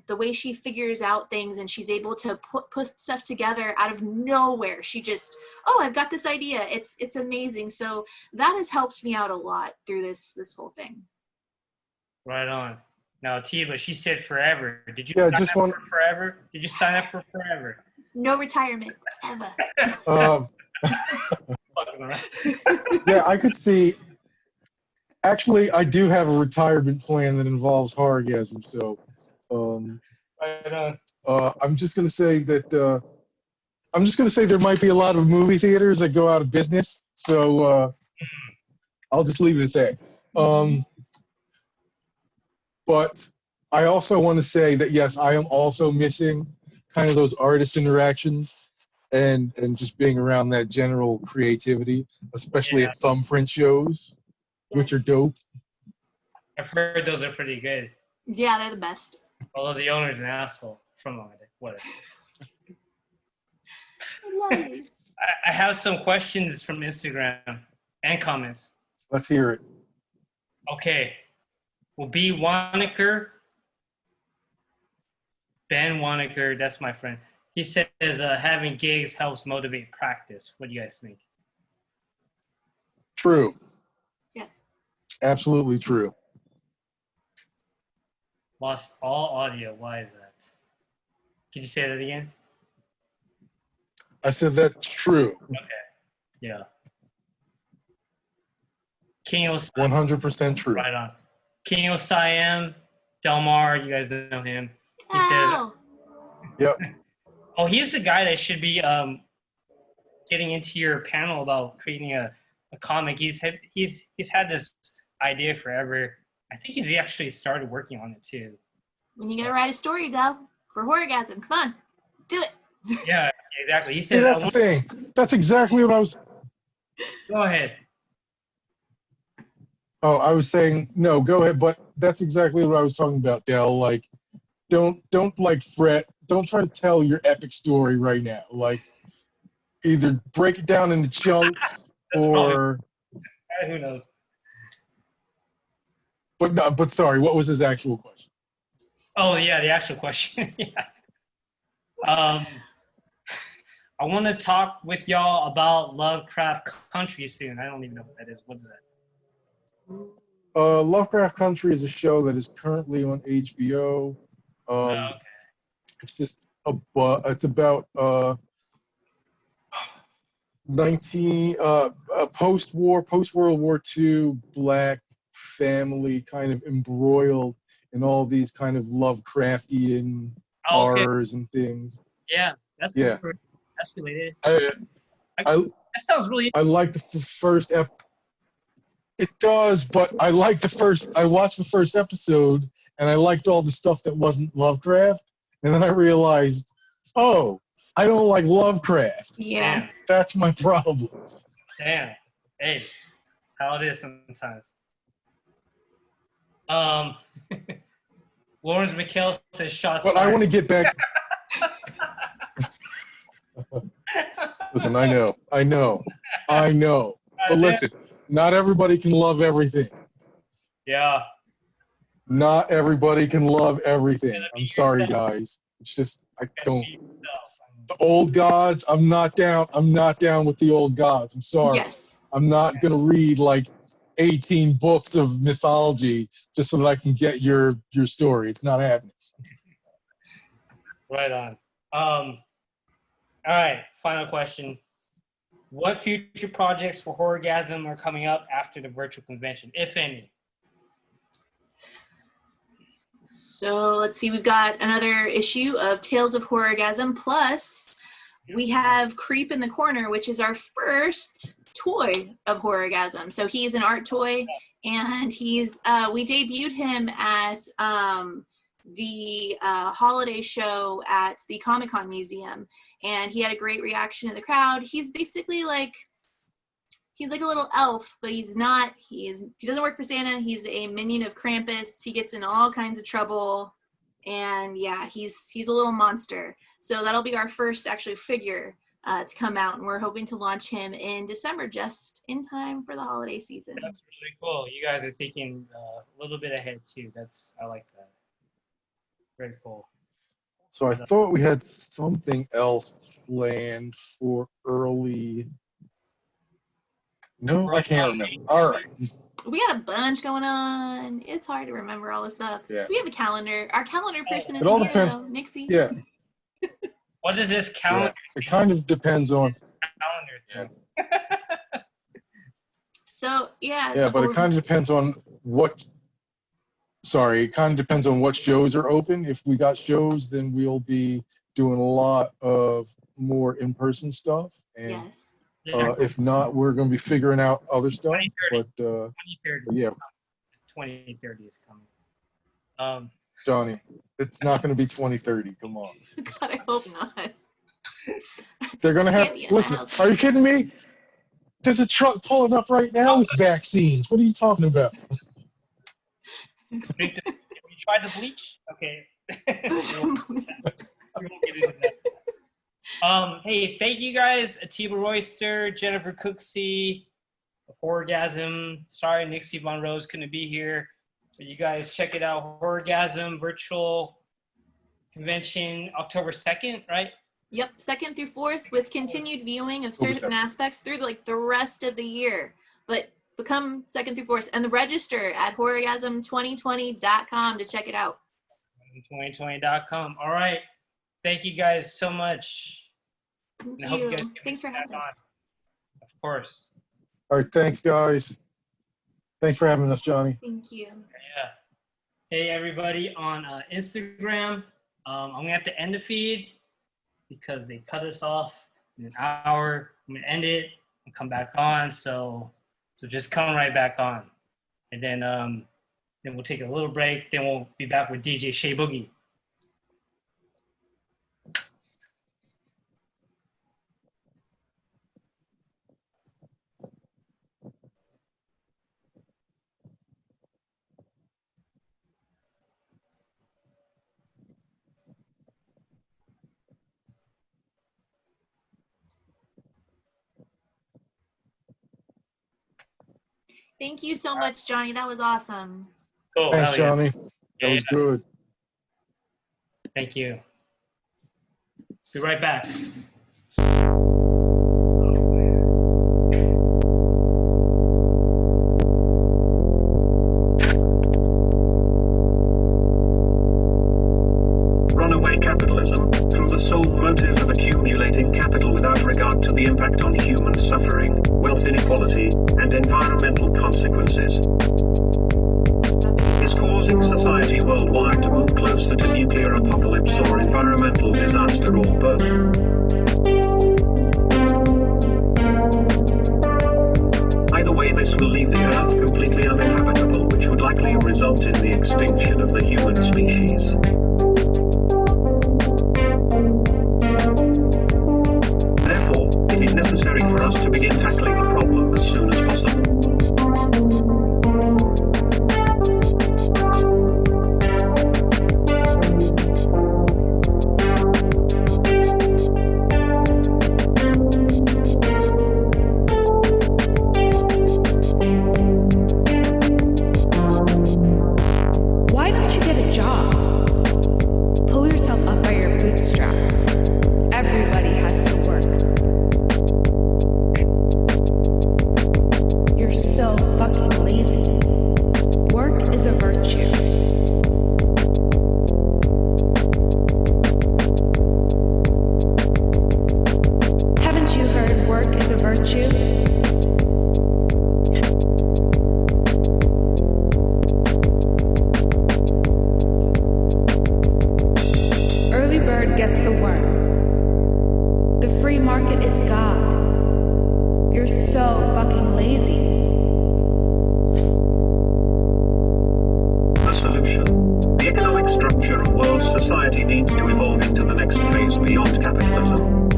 the way she figures out things, and she's able to put stuff together out of nowhere. She just, I've got this idea. It's amazing. So that has helped me out a lot through this whole thing. Right on. Now, Attiba, she said forever. Did you Yeah, sign up for forever? Did you sign up for forever? No retirement, ever. Yeah, I could see. Actually, I do have a retirement plan that involves Horrorgasm. So, right on. I'm just gonna say that there might be a lot of movie theaters that go out of business. So I'll just leave it at that. But I also want to say that yes, I am also missing kind of those artist interactions and just being around that general creativity, especially at Thumbprint shows, which are dope. I've heard those are pretty good. Yeah, they're the best. Although the owner's an asshole. From whatever. I have some questions from Instagram and comments. Let's hear it. Okay. Well, B. Wanniker, Ben Wanniker, that's my friend. He says having gigs helps motivate practice. What do you guys think? True. Yes. Absolutely true. Lost all audio. Why is that? Can you say that again? I said that's true. Yeah. King of 100% true. right on. King of Siam, Delmar, you guys know him. He says, Ow. Yep. oh, he's the guy that should be getting into your panel about creating a comic. He's had this idea forever. I think he's actually started working on it too. When you gotta write a story, Del, for Horrorgasm, come on, do it. Yeah, exactly. He See, says, that's the thing. That's exactly what I was. go ahead. Oh, I was saying no. Go ahead, but that's exactly what I was talking about, Dell. Like, don't like fret. Don't try to tell your epic story right now. Like, either break it down into chunks or. Who knows? But no. But sorry. What was his actual question? Oh yeah, the actual question. Yeah. I want to talk with y'all about Lovecraft Country soon. I don't even know what that is. What is that? Lovecraft Country is a show that is currently on HBO. Okay. It's just it's about post World War II Black family kind of embroiled in all these kind of Lovecraftian horrors and things. Yeah, that's Yeah. That's related. I That sounds really. I like the first It does, but I like the first. I watched the first episode, and I liked all the stuff that wasn't Lovecraft, and then I realized, oh, I don't like Lovecraft. Yeah. Damn. That's my problem. Damn. Hey, how it is sometimes. Lawrence McKell says shots But fired. I want to get back. Listen, I know. But listen, not everybody can love everything. Yeah. Not everybody can love everything. I'm sorry, guys. It's just I don't. The old gods, I'm not down. I'm not down with the old gods. I'm sorry. Yes. I'm not gonna read like 18 books of mythology just so that I can get your story. It's not happening. Right on. All right, final question. What future projects for Horrorgasm are coming up after the virtual convention, if any? So let's see, we've got another issue of Tales of Horrorgasm, plus we have Creep in the Corner, which is our first toy of Horrorgasm. So he's an art toy, and he's we debuted him at the holiday show at the Comic-Con Museum, and he had a great reaction in the crowd. He's basically like, he's like a little elf, but he's not. He doesn't work for Santa. He's a minion of Krampus. He gets in all kinds of trouble, and yeah, he's a little monster. So that'll be our first actually figure to come out, and we're hoping to launch him in December, just in time for the holiday season. That's really cool. You guys are thinking a little bit ahead too. I like that. Very cool. So I thought we had something else planned for early. No, I can't remember. All right. We got a bunch going on. It's hard to remember all this stuff. Yeah. We have a calendar. Our calendar person is It all here, depends. though, Nyxie. Yeah. What is this calendar? Yeah. It kind of depends on. Calendar Yeah. thing? So, yeah. Yeah, so but it kind of depends on what. Sorry, it kind of depends on what shows are open. If we got shows, then we'll be doing a lot of more in-person stuff. And yes. if not, we're going to be figuring out other stuff. 2030. But 2030. yeah, 2030 is coming. Johnny, it's not going to be 2030. Come on. God, I hope not. They're going to have. Can't be in my Listen, house. are you kidding me? There's a truck pulling up right now with vaccines. What are you talking about? Have you tried the bleach? Okay. We won't get into that. Hey, thank you guys, Attiba Royster, Jennifer Cooksey, Horrorgasm. Sorry, Nyxie Von Rose couldn't be here, but you guys check it out. Horrorgasm virtual convention, October 2nd, right? Yep, 2nd through 4th, with continued viewing of certain aspects through the rest of the year. but become second through fourth. And the register at horrorgasm2020.com to check it out. 2020.com. All right. Thank you guys so much. Thank I hope you you. guys can Thanks for get having back on. us. Of course. All right, thanks, guys. Thanks for having us, Johnny. Thank you. Yeah. Hey, everybody on Instagram. I'm going to have to end the feed because they cut us off in an hour. I'm going to end it and come back on. So just come right back on. And then we'll take a little break. Then we'll be back with DJ ShayeBoogie. Thank you so much, Johnny. That was awesome. Cool. Thanks, Hell yeah. Johnny. That was good. Thank you. Be right back. Runaway capitalism, through the sole motive of accumulating capital without regard to the impact on human suffering, wealth inequality, and environmental consequences, is causing society worldwide to move closer to nuclear apocalypse or environmental disaster, or both. Either way, this will leave the Earth completely uninhabitable, which would likely result in the extinction of the human species. Therefore, it is necessary for us to begin tackling the problem as soon as possible. Why don't you get a job? Pull yourself up by your bootstraps. Everybody has to work. You're so fucking lazy. Work is a virtue. Haven't you heard work is a virtue? Early bird gets the worm. The free market is God. You're so fucking lazy. The solution. The economic structure of world society needs to evolve into the next phase beyond capitalism.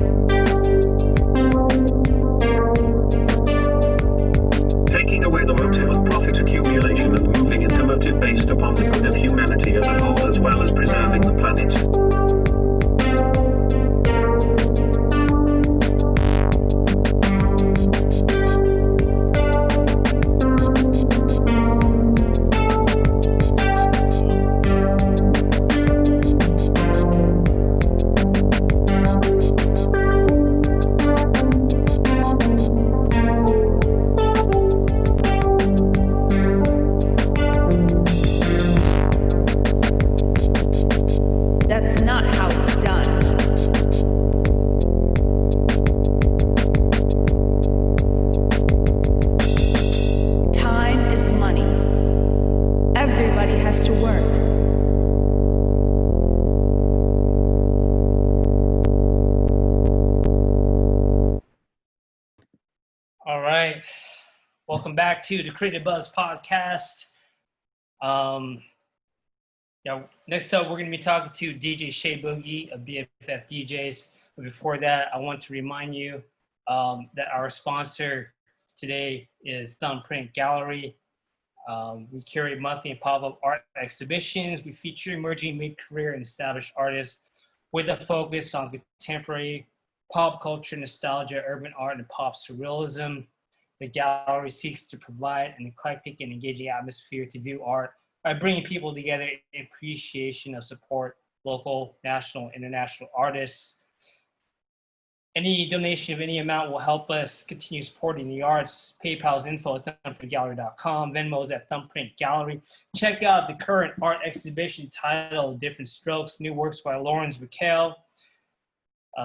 Taking away the motive of profit accumulation and moving into motive based upon the good of humanity as a whole, as well as preserving the planet. That's not how it's done. Time is money. Everybody has to work. All right. Welcome back to the Creative Buzz podcast. Next up, we're going to be talking to DJ ShayeBoogie of BFFDs. But before that, I want to remind you that our sponsor today is Thumbprint Gallery. We curate monthly and pop-up art exhibitions. We feature emerging mid-career and established artists with a focus on contemporary pop culture, nostalgia, urban art, and pop surrealism. The gallery seeks to provide an eclectic and engaging atmosphere to view art by bringing people together in appreciation of support local, national, international artists. Any donation of any amount will help us continue supporting the arts. PayPal's info at thumbprintgallery.com. Venmo's at Thumbprint Gallery. Check out the current art exhibition titled Different Strokes, New Works by Lawrence McHale.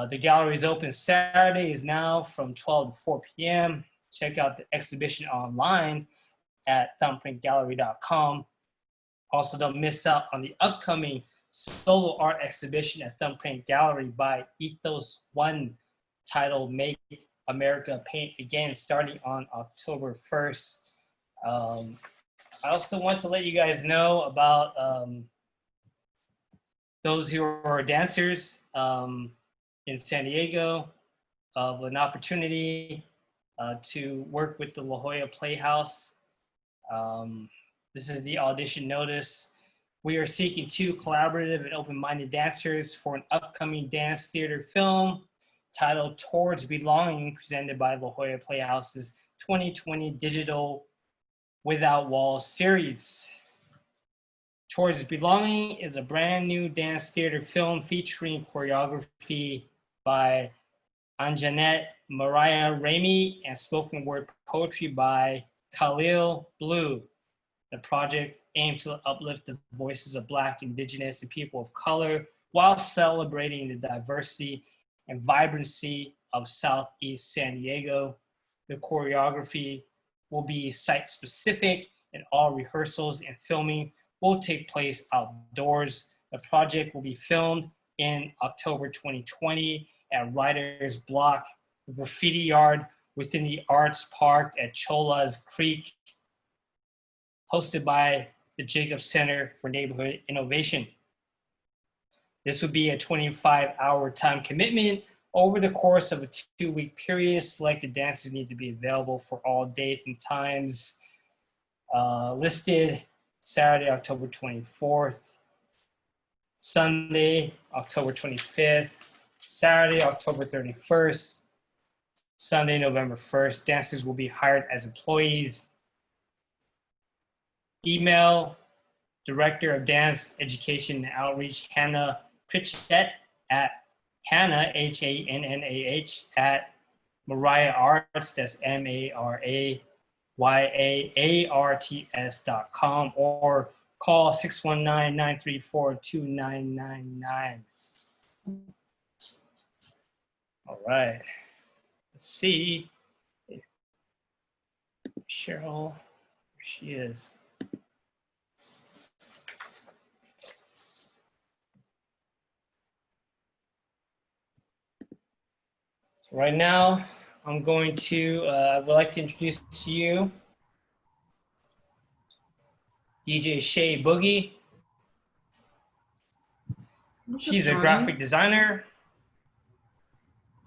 The gallery is open Saturday, is now from 12 to 4 p.m. Check out the exhibition online at thumbprintgallery.com. Also, don't miss out on the upcoming solo art exhibition at Thumbprint Gallery by Ethos One, titled Make America Paint Again, starting on October 1st. I also want to let you guys know about those who are dancers in San Diego of an opportunity to work with the La Jolla Playhouse. This is the audition notice. We are seeking 2 collaborative and open-minded dancers for an upcoming dance theater film titled Towards Belonging, presented by La Jolla Playhouse's 2020 Digital Without Walls series. Towards Belonging is a brand new dance theater film featuring choreography by Anjanette Mariah Ramey and spoken word poetry by Khalil Blue. The project aims to uplift the voices of Black, Indigenous, and people of color while celebrating the diversity and vibrancy of Southeast San Diego. The choreography will be site-specific, and all rehearsals and filming will take place outdoors. The project will be filmed in October 2020 at Writer's Block, the graffiti yard within the Arts Park at Chola's Creek, hosted by the Jacobs Center for Neighborhood Innovation. This would be a 25-hour time commitment over the course of a 2-week period. Selected dancers need to be available for all dates and times listed: Saturday, October 24th, Sunday, October 25th, Saturday, October 31st, Sunday, November 1st. Dancers will be hired as employees. Email Director of Dance Education and Outreach, Hannah Pritchett at Hannah, H-A-N-N-A-H, at Mariah Arts, that's MARAYAARTS.com, or call 619-934-2999. All right, let's see. Cheryl, here she is. Right now, I'm going to, I would like to introduce to you DJ ShayeBoogie. She's a graphic designer,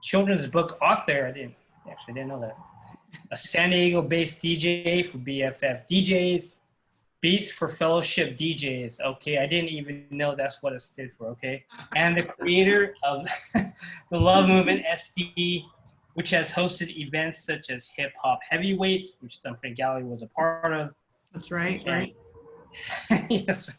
children's book author. I didn't know that. A San Diego-based DJ for BFFDs, Beats for Fellowship DJs. Okay, I didn't even know that's what it stood for, okay? And the creator of the Love Movement SD, which has hosted events such as Hip Hop Heavyweights, which Thumbprint Gallery was a part of. That's right, and, yes,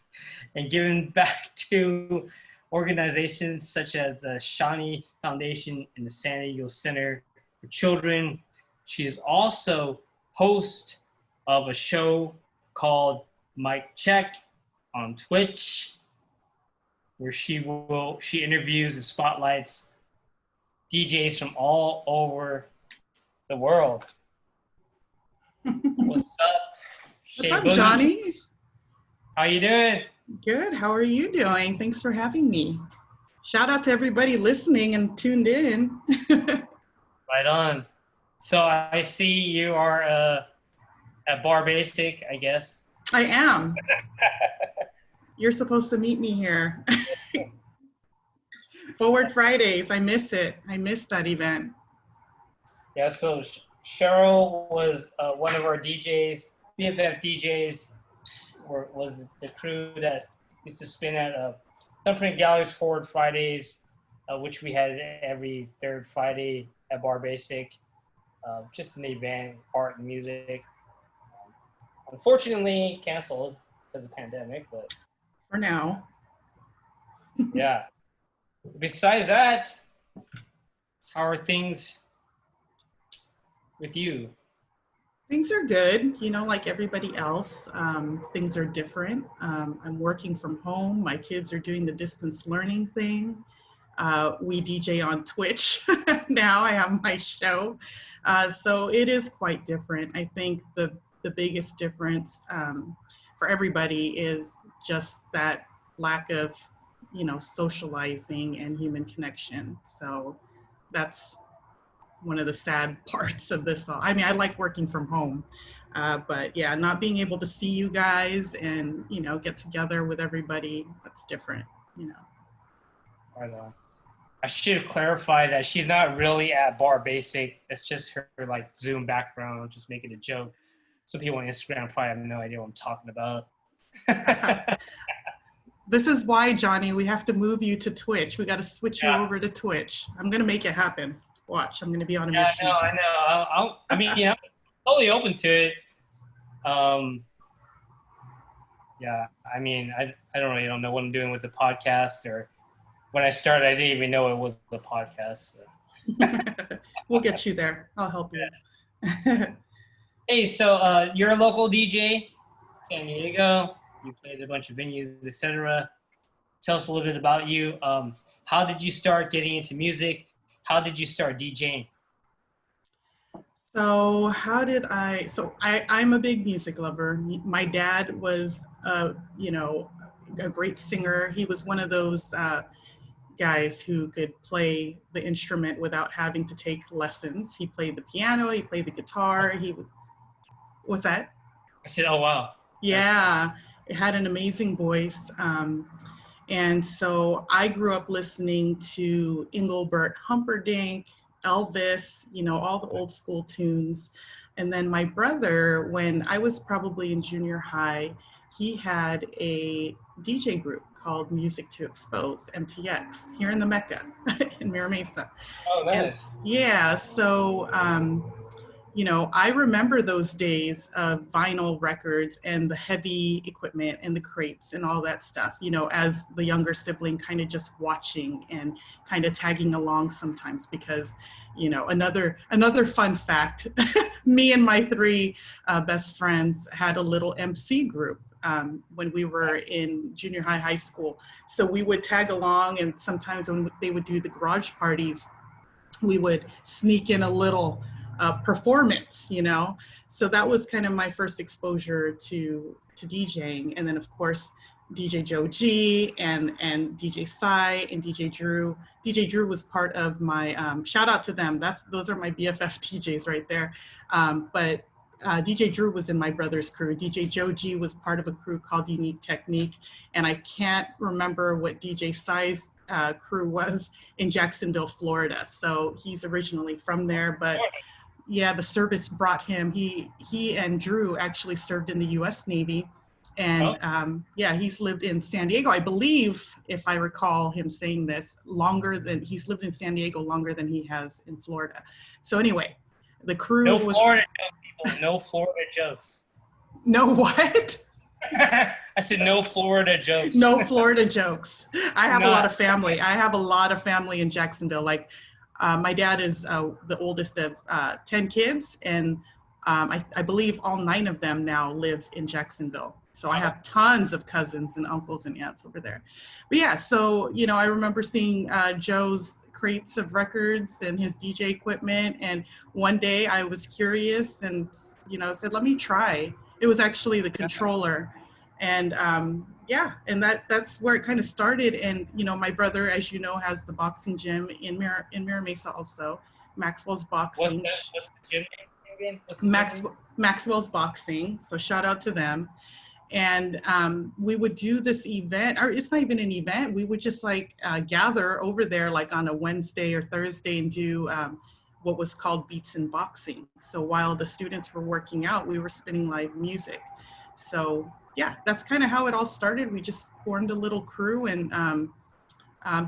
and given back to organizations such as the Shawnee Foundation and the San Diego Center for Children. She is also host of a show called Mic Check on Twitch, where she interviews and spotlights DJs from all over the world. What's up, What's up, Johnny? How you doing? Good. How are you doing? Thanks for having me. Shout out to everybody listening and tuned in. Right on. So I see you are at Bar Basic, I guess. I am. You're supposed to meet me here. Forward Fridays. I miss it. I miss that event. Yeah, so Cheryl was one of our DJs. BFF DJs was the crew that used to spin at Thumbprint Gallery's Forward Fridays, which we had every third Friday at Bar Basic. Just an event, art and music. Unfortunately, canceled because of the pandemic, but for now. Yeah. Besides that, how are things with you? Things are good, you know, like everybody else. Things are different. I'm working from home. My kids are doing the distance learning thing. We DJ on Twitch now. I have my show. So it is quite different. I think the biggest difference for everybody is just that lack of, you know, socializing and human connection. So that's one of the sad parts of this all. I mean, I like working from home, but yeah, not being able to see you guys and, you know, get together with everybody, that's different, you know. Right on. I should clarify that she's not really at Bar Basic. It's just her like Zoom background. I'm just making a joke. Some people on Instagram probably have no idea what I'm talking about. This is why, Johnny, we have to move you to Twitch. We got to switch you Yeah. over to Twitch. I'm going to make it happen. Watch, I'm going to be on a Yeah, mission. I know. I mean, yeah, I'm totally open to it. Yeah, I mean, I don't know what I'm doing with the podcast, or when I started, I didn't even know it was a podcast. So. We'll get you there. I'll help you. Hey, so you're a local DJ, San Diego. You played a bunch of venues, etc. Tell us a little bit about you. How did you start getting into music? How did you start DJing? So I'm a big music lover. My dad was, you know, a great singer. He was one of those guys who could play the instrument without having to take lessons. He played the piano, he played the guitar. What's that? I said, oh, wow. Yeah, it had an amazing voice. And so I grew up listening to Engelbert Humperdinck, Elvis, you know, all the old school tunes. And then my brother, when I was probably in junior high, he had a DJ group called Music to Expose, MTX, here in the Mecca, in Mira Mesa. Oh, nice. And, yeah, so, you know, I remember those days of vinyl records and the heavy equipment and the crates and all that stuff, you know, as the younger sibling, kind of just watching and kind of tagging along sometimes because, you know, another fun fact, me and my three best friends had a little MC group when we were in junior high school. So we would tag along, and sometimes when they would do the garage parties, we would sneak in a little performance, you know. So that was kind of my first exposure to DJing. And then of course DJ Joe G and DJ Sai and DJ Drew. DJ Drew was part of my shout out to them. Those are my BFF DJs right there. But DJ Drew was in my brother's crew. DJ Joe G was part of a crew called Unique Technique, and I can't remember what DJ Sai's crew was in Jacksonville, Florida. So he's originally from there, but yeah, the service brought him. He and Drew actually served in the U.S. Navy, and yeah, he's lived in San Diego, I believe, if I recall him saying this, he's lived in San Diego longer than he has in Florida. So anyway, the crew No was Florida jokes, people. No Florida jokes. No what? I said no Florida jokes. No Florida jokes. I have a lot of family. I have a lot of family in Jacksonville. Like my dad is the oldest of 10 kids, and I believe all 9 of them now live in Jacksonville. So I have tons of cousins and uncles and aunts over there. But yeah, so, you know, I remember seeing Joe's crates of records and his DJ equipment. And one day I was curious and, you know, said, let me try. It was actually the controller. And yeah, and that's where it kind of started. And, you know, my brother, as you know, has the boxing gym in Mira Mesa also, Maxwell's Boxing. What's the gym name again? Maxwell's Boxing. So shout out to them. And we would do this event, or it's not even an event. We would just like gather over there like on a Wednesday or Thursday and do what was called Beats and Boxing. So while the students were working out, we were spinning live music. So yeah, that's kind of how it all started. We just formed a little crew, and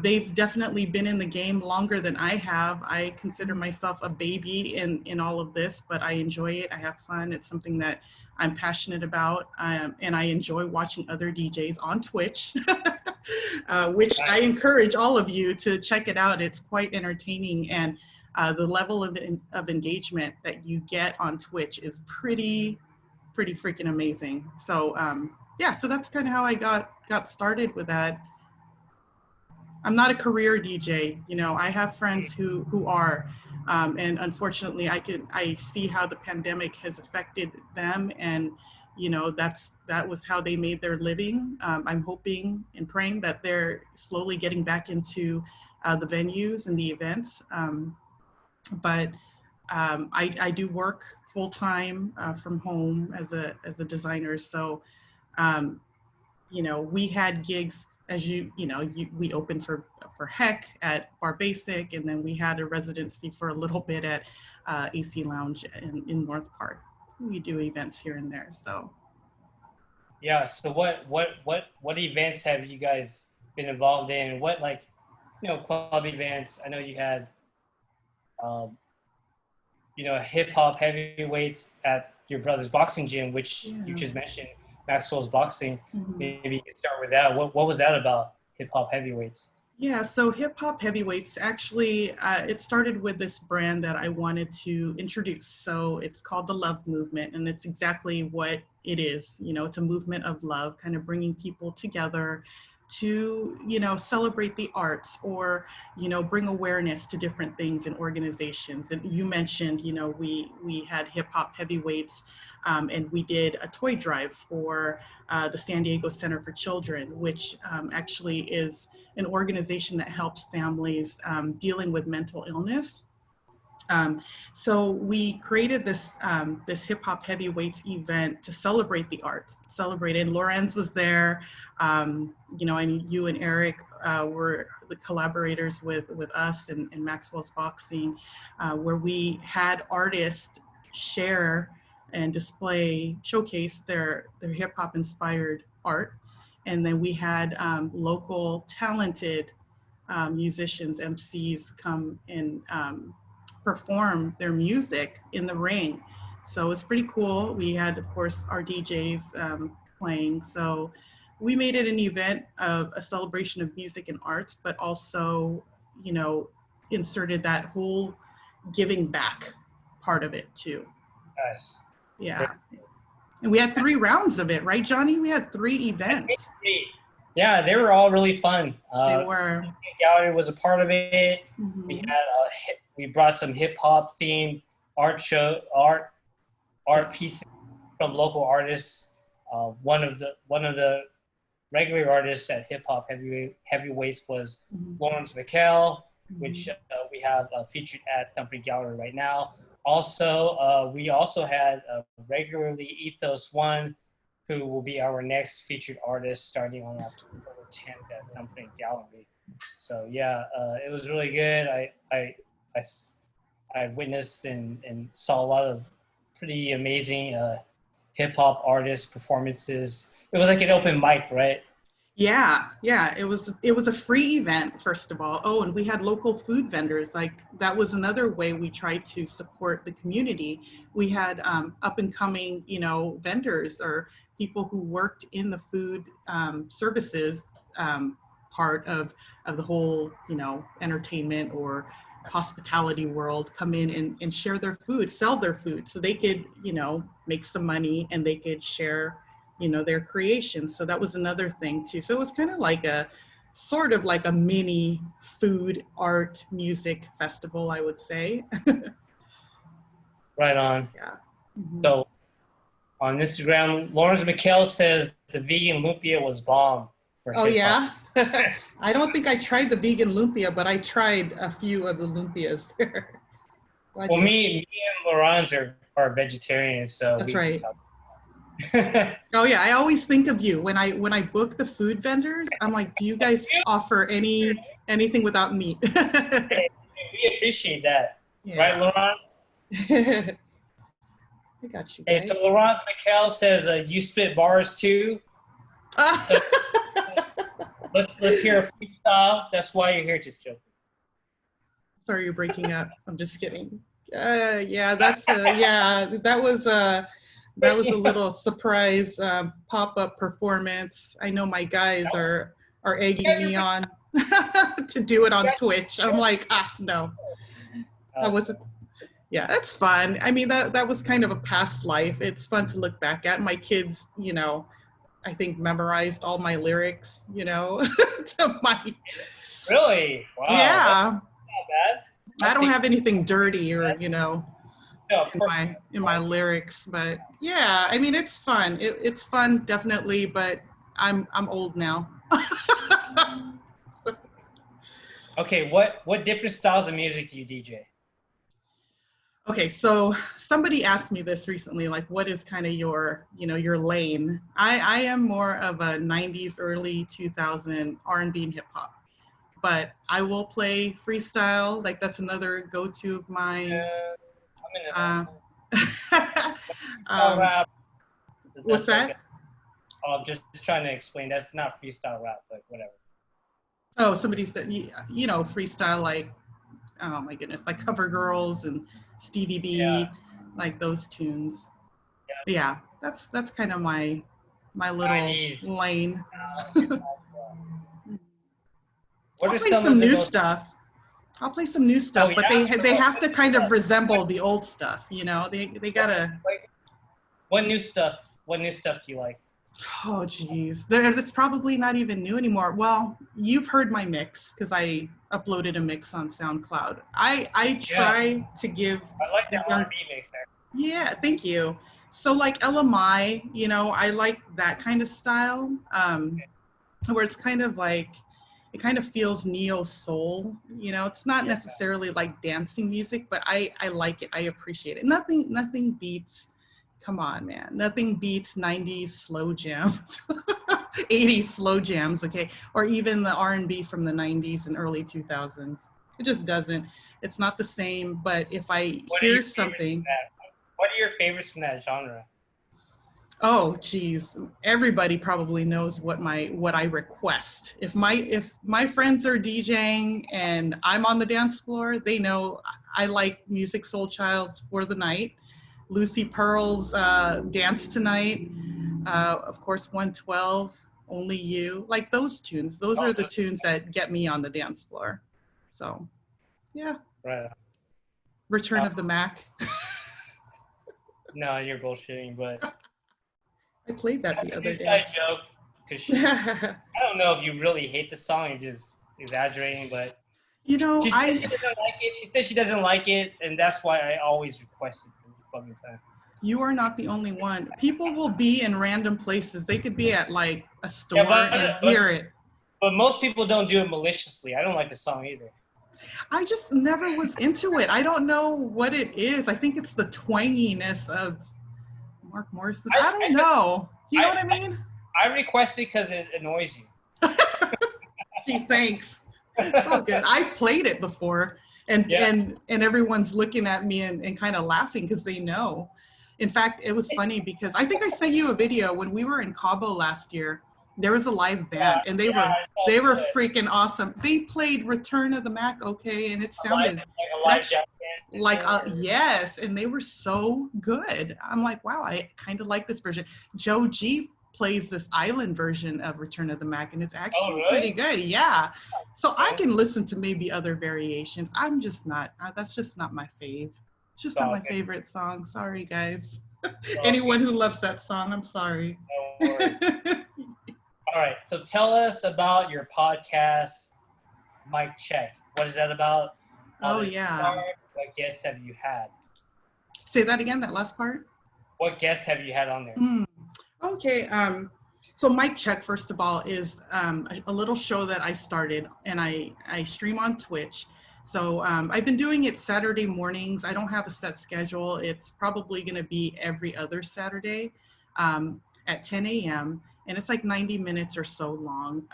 they've definitely been in the game longer than I have. I consider myself a baby in all of this, but I enjoy it. I have fun. It's something that I'm passionate about, and I enjoy watching other DJs on Twitch, which I encourage all of you to check it out. It's quite entertaining, and the level of engagement that you get on Twitch is pretty freaking amazing. So yeah, so that's kind of how I got started with that. I'm not a career DJ, you know. I have friends who are, and unfortunately, I see how the pandemic has affected them, and you know, that was how they made their living. I'm hoping and praying that they're slowly getting back into the venues and the events. But I do work full time from home as a designer. So, you know, we had gigs, as you know, we opened for Heck at Bar Basic, and then we had a residency for a little bit at AC Lounge in North Park. We do events here and there. So. Yeah. So what events have you guys been involved in? What, like, you know, club events? I know you had, you know, hip hop heavyweights at your brother's boxing gym, which you just mentioned, Maxwell's Boxing. Mm-hmm. Maybe you can start with that. What was that about, hip hop heavyweights? Yeah, so hip hop heavyweights, actually, it started with this brand that I wanted to introduce. So it's called the Love Movement, and it's exactly what it is. You know, it's a movement of love, kind of bringing people together to, you know, celebrate the arts, or, you know, bring awareness to different things in organizations. And you mentioned, you know, we had hip hop heavyweights, and we did a toy drive for the San Diego Center for Children, which actually is an organization that helps families dealing with mental illness. So we created this this hip hop heavyweights event to celebrate the arts, and Lorenz was there. You know, and you and Eric were the collaborators with us and Maxwell's Boxing, where we had artists share and showcase their hip hop inspired art. And then we had local talented musicians, MCs come and perform their music in the ring. So it's pretty cool. We had, of course, our DJs playing. So we made it an event of a celebration of music and arts, but also, you know, inserted that whole giving back part of it too. Nice. Yeah. And we had 3 rounds of it, right, Johnny? We had 3 events. Yeah, they were all really fun. They were. Gallery was a part of it. Mm-hmm. We brought some hip hop themed art pieces from local artists. One of the regular artists at hip hop heavyweights was Lawrence McKell, which we have featured at Thumping Gallery right now. Also, we also had regularly Ethos One, who will be our next featured artist starting on October 10th at Thumping Gallery. So yeah, it was really good. I witnessed and saw a lot of pretty amazing hip hop artist performances. It was like an open mic, right? Yeah, it was a free event, first of all. Oh, and we had local food vendors. Like, that was another way we tried to support the community. We had up and coming, you know, vendors or people who worked in the food services part of the whole, you know, entertainment or hospitality world come in and share their food, sell their food, so they could, you know, make some money and they could share, you know, their creations. So that was another thing too. So it was kind of like a sort of like a mini food, art, music festival, I would say. Right on. Yeah. So on Instagram, Lawrence McKell says the vegan lumpia was bomb. Oh yeah? I don't think I tried the vegan lumpia, but I tried a few of the lumpias there. Well, me and Lawrence are vegetarians, so that's right. Oh yeah, I always think of you when I book the food vendors. I'm like, do you guys offer anything without meat? We appreciate that, yeah. Right, Lawrence? I got you. Hey, so Lawrence McKell says you spit bars too. So, let's hear a freestyle. That's why you're here, just joking. Sorry, you're breaking up. I'm just kidding. Yeah, that's that was a little surprise pop-up performance. I know my guys are egging me on to do it on Twitch. I'm like, no. That was yeah, that's fun. I mean, that was kind of a past life. It's fun to look back at. My kids, you know, I think memorized all my lyrics, you know, to my. Really? Wow. Yeah. Not bad. I don't have anything dirty or, you know, No, of course. in my lyrics, but yeah, I mean, it's fun. It's fun, definitely, but I'm old now. So. Okay, what different styles of music do you DJ? Okay, so somebody asked me this recently, like, what is kind of your, you know, your lane? I am more of a 90s, early 2000 R&B and hip hop, but I will play freestyle. Like, that's another go-to of mine. I'm into rap. What's that? Oh, I'm just trying to explain. That's not freestyle rap, but whatever. Oh, somebody said, you know, freestyle, like, oh my goodness, like Cover Girls and Stevie B, like those tunes. Yeah, that's kind of my little 90s lane. I'll play some new stuff. I'll play some new stuff, but they have to kind of resemble the old stuff, you know. They gotta. What new stuff do you like? Oh geez, that's probably not even new anymore. Well, you've heard my mix because I uploaded a mix on SoundCloud. I try to give. I like the R&B mix there. Yeah, thank you. So like LMI, you know, I like that kind of style, where it's kind of like, it kind of feels neo soul. You know, it's not necessarily like dancing music, but I like it. I appreciate it. Nothing beats. Come on, man. Nothing beats 90s slow jams, 80s slow jams, okay? Or even the R&B from the 90s and early 2000s. It just doesn't. It's not the same, but if I hear something... What are your favorites from that genre? Oh, geez. Everybody probably knows what I request. If my friends are DJing and I'm on the dance floor, they know I like Music Soul Child's For the Night. Lucy Pearl's Dance Tonight, of course, 112, Only You, like those tunes. Those are the tunes that get me on the dance floor. So, yeah. Right. Return of the Mac. No, you're bullshitting, but... I played that the other day. Side joke, because I don't know if you really hate the song, you're just exaggerating, but... You know, she said she doesn't like it. She said she doesn't like it, and that's why I always request it. Time. You are not the only one. People will be in random places. They could be at like a store and hear it. But most people don't do it maliciously. I don't like the song either. I just never was into it. I don't know what it is. I think it's the twanginess of Mark Morrison's. I don't know. You know what I mean? I request it because it annoys you. Gee, thanks. It's all good. I've played it before. And everyone's looking at me and kind of laughing because they know. In fact, it was funny because I think I sent you a video when we were in Cabo last year. There was a live band and they were freaking awesome. They played Return of the Mac, okay, and it sounded like yes, and they were so good. I'm like, wow, I kind of like this version. Joe G plays this island version of Return of the Mac, and it's actually pretty good. Yeah. So I can listen to maybe other variations. I'm just not, that's just not my fave. It's just not my favorite song. Sorry, guys. Anyone who loves that song, I'm sorry. No worries. All right. So tell us about your podcast, Mic Check. What is that about? Oh, yeah. What guests have you had? Say that again, that last part. What guests have you had on there? Okay, so Mic Check, first of all, is a little show that I started, and I stream on Twitch. So I've been doing it Saturday mornings. I don't have a set schedule. It's probably going to be every other Saturday at 10 a.m., and it's like 90 minutes or so long.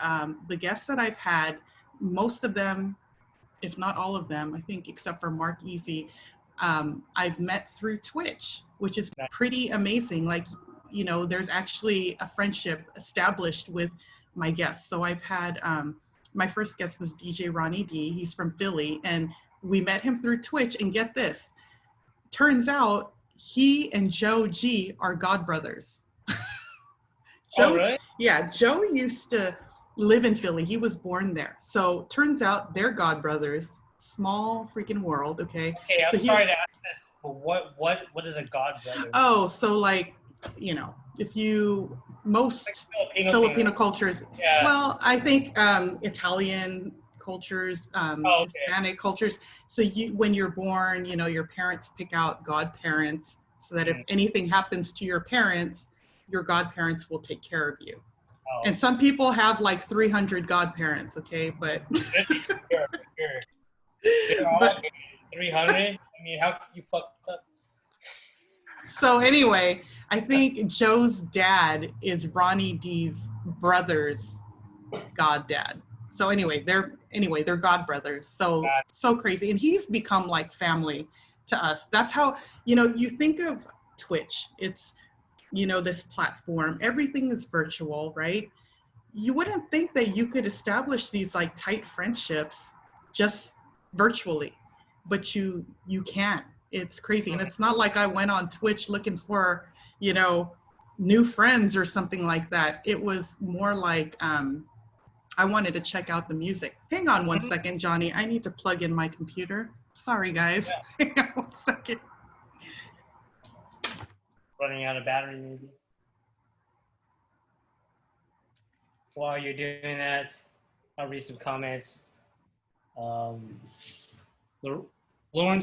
The guests that I've had, most of them, if not all of them, I think except for Mark Easy, I've met through Twitch, which is pretty amazing. Like, you know, there's actually a friendship established with my guests. So I've had, my first guest was DJ Ronnie D. He's from Philly, and we met him through Twitch, and get this, turns out he and Joe G are godbrothers. Joe, really? Yeah, Joe used to live in Philly. He was born there. So turns out they're godbrothers. small freaking world, okay? Okay, I'm So sorry to ask this, but what is a god brother? Oh, so like, you know, most Filipino Filipino thing. cultures, Yeah. well, I think Italian cultures, Okay. Hispanic cultures. So when you're born, you know, your parents pick out godparents so that if anything happens to your parents, your godparents will take care of you. Oh. And some people have like 300 godparents, okay, but Sure. They're all But- good. 300? I mean, how could you fuck up? so anyway, I think Joe's dad is Ronnie D's brother's goddad. So anyway, they're god brothers. So crazy. And he's become like family to us. That's how, you know, you think of Twitch, it's, you know, this platform, everything is virtual, right? You wouldn't think that you could establish these like tight friendships just virtually, but you can. It's crazy. And it's not like I went on Twitch looking for, you know, new friends or something like that. It was more like I wanted to check out the music. Hang on one second, Johnny. I need to plug in my computer. Sorry, guys. Yeah. Hang on 1 second. Running out of battery, maybe. While you're doing that, I'll read some comments. Lawrence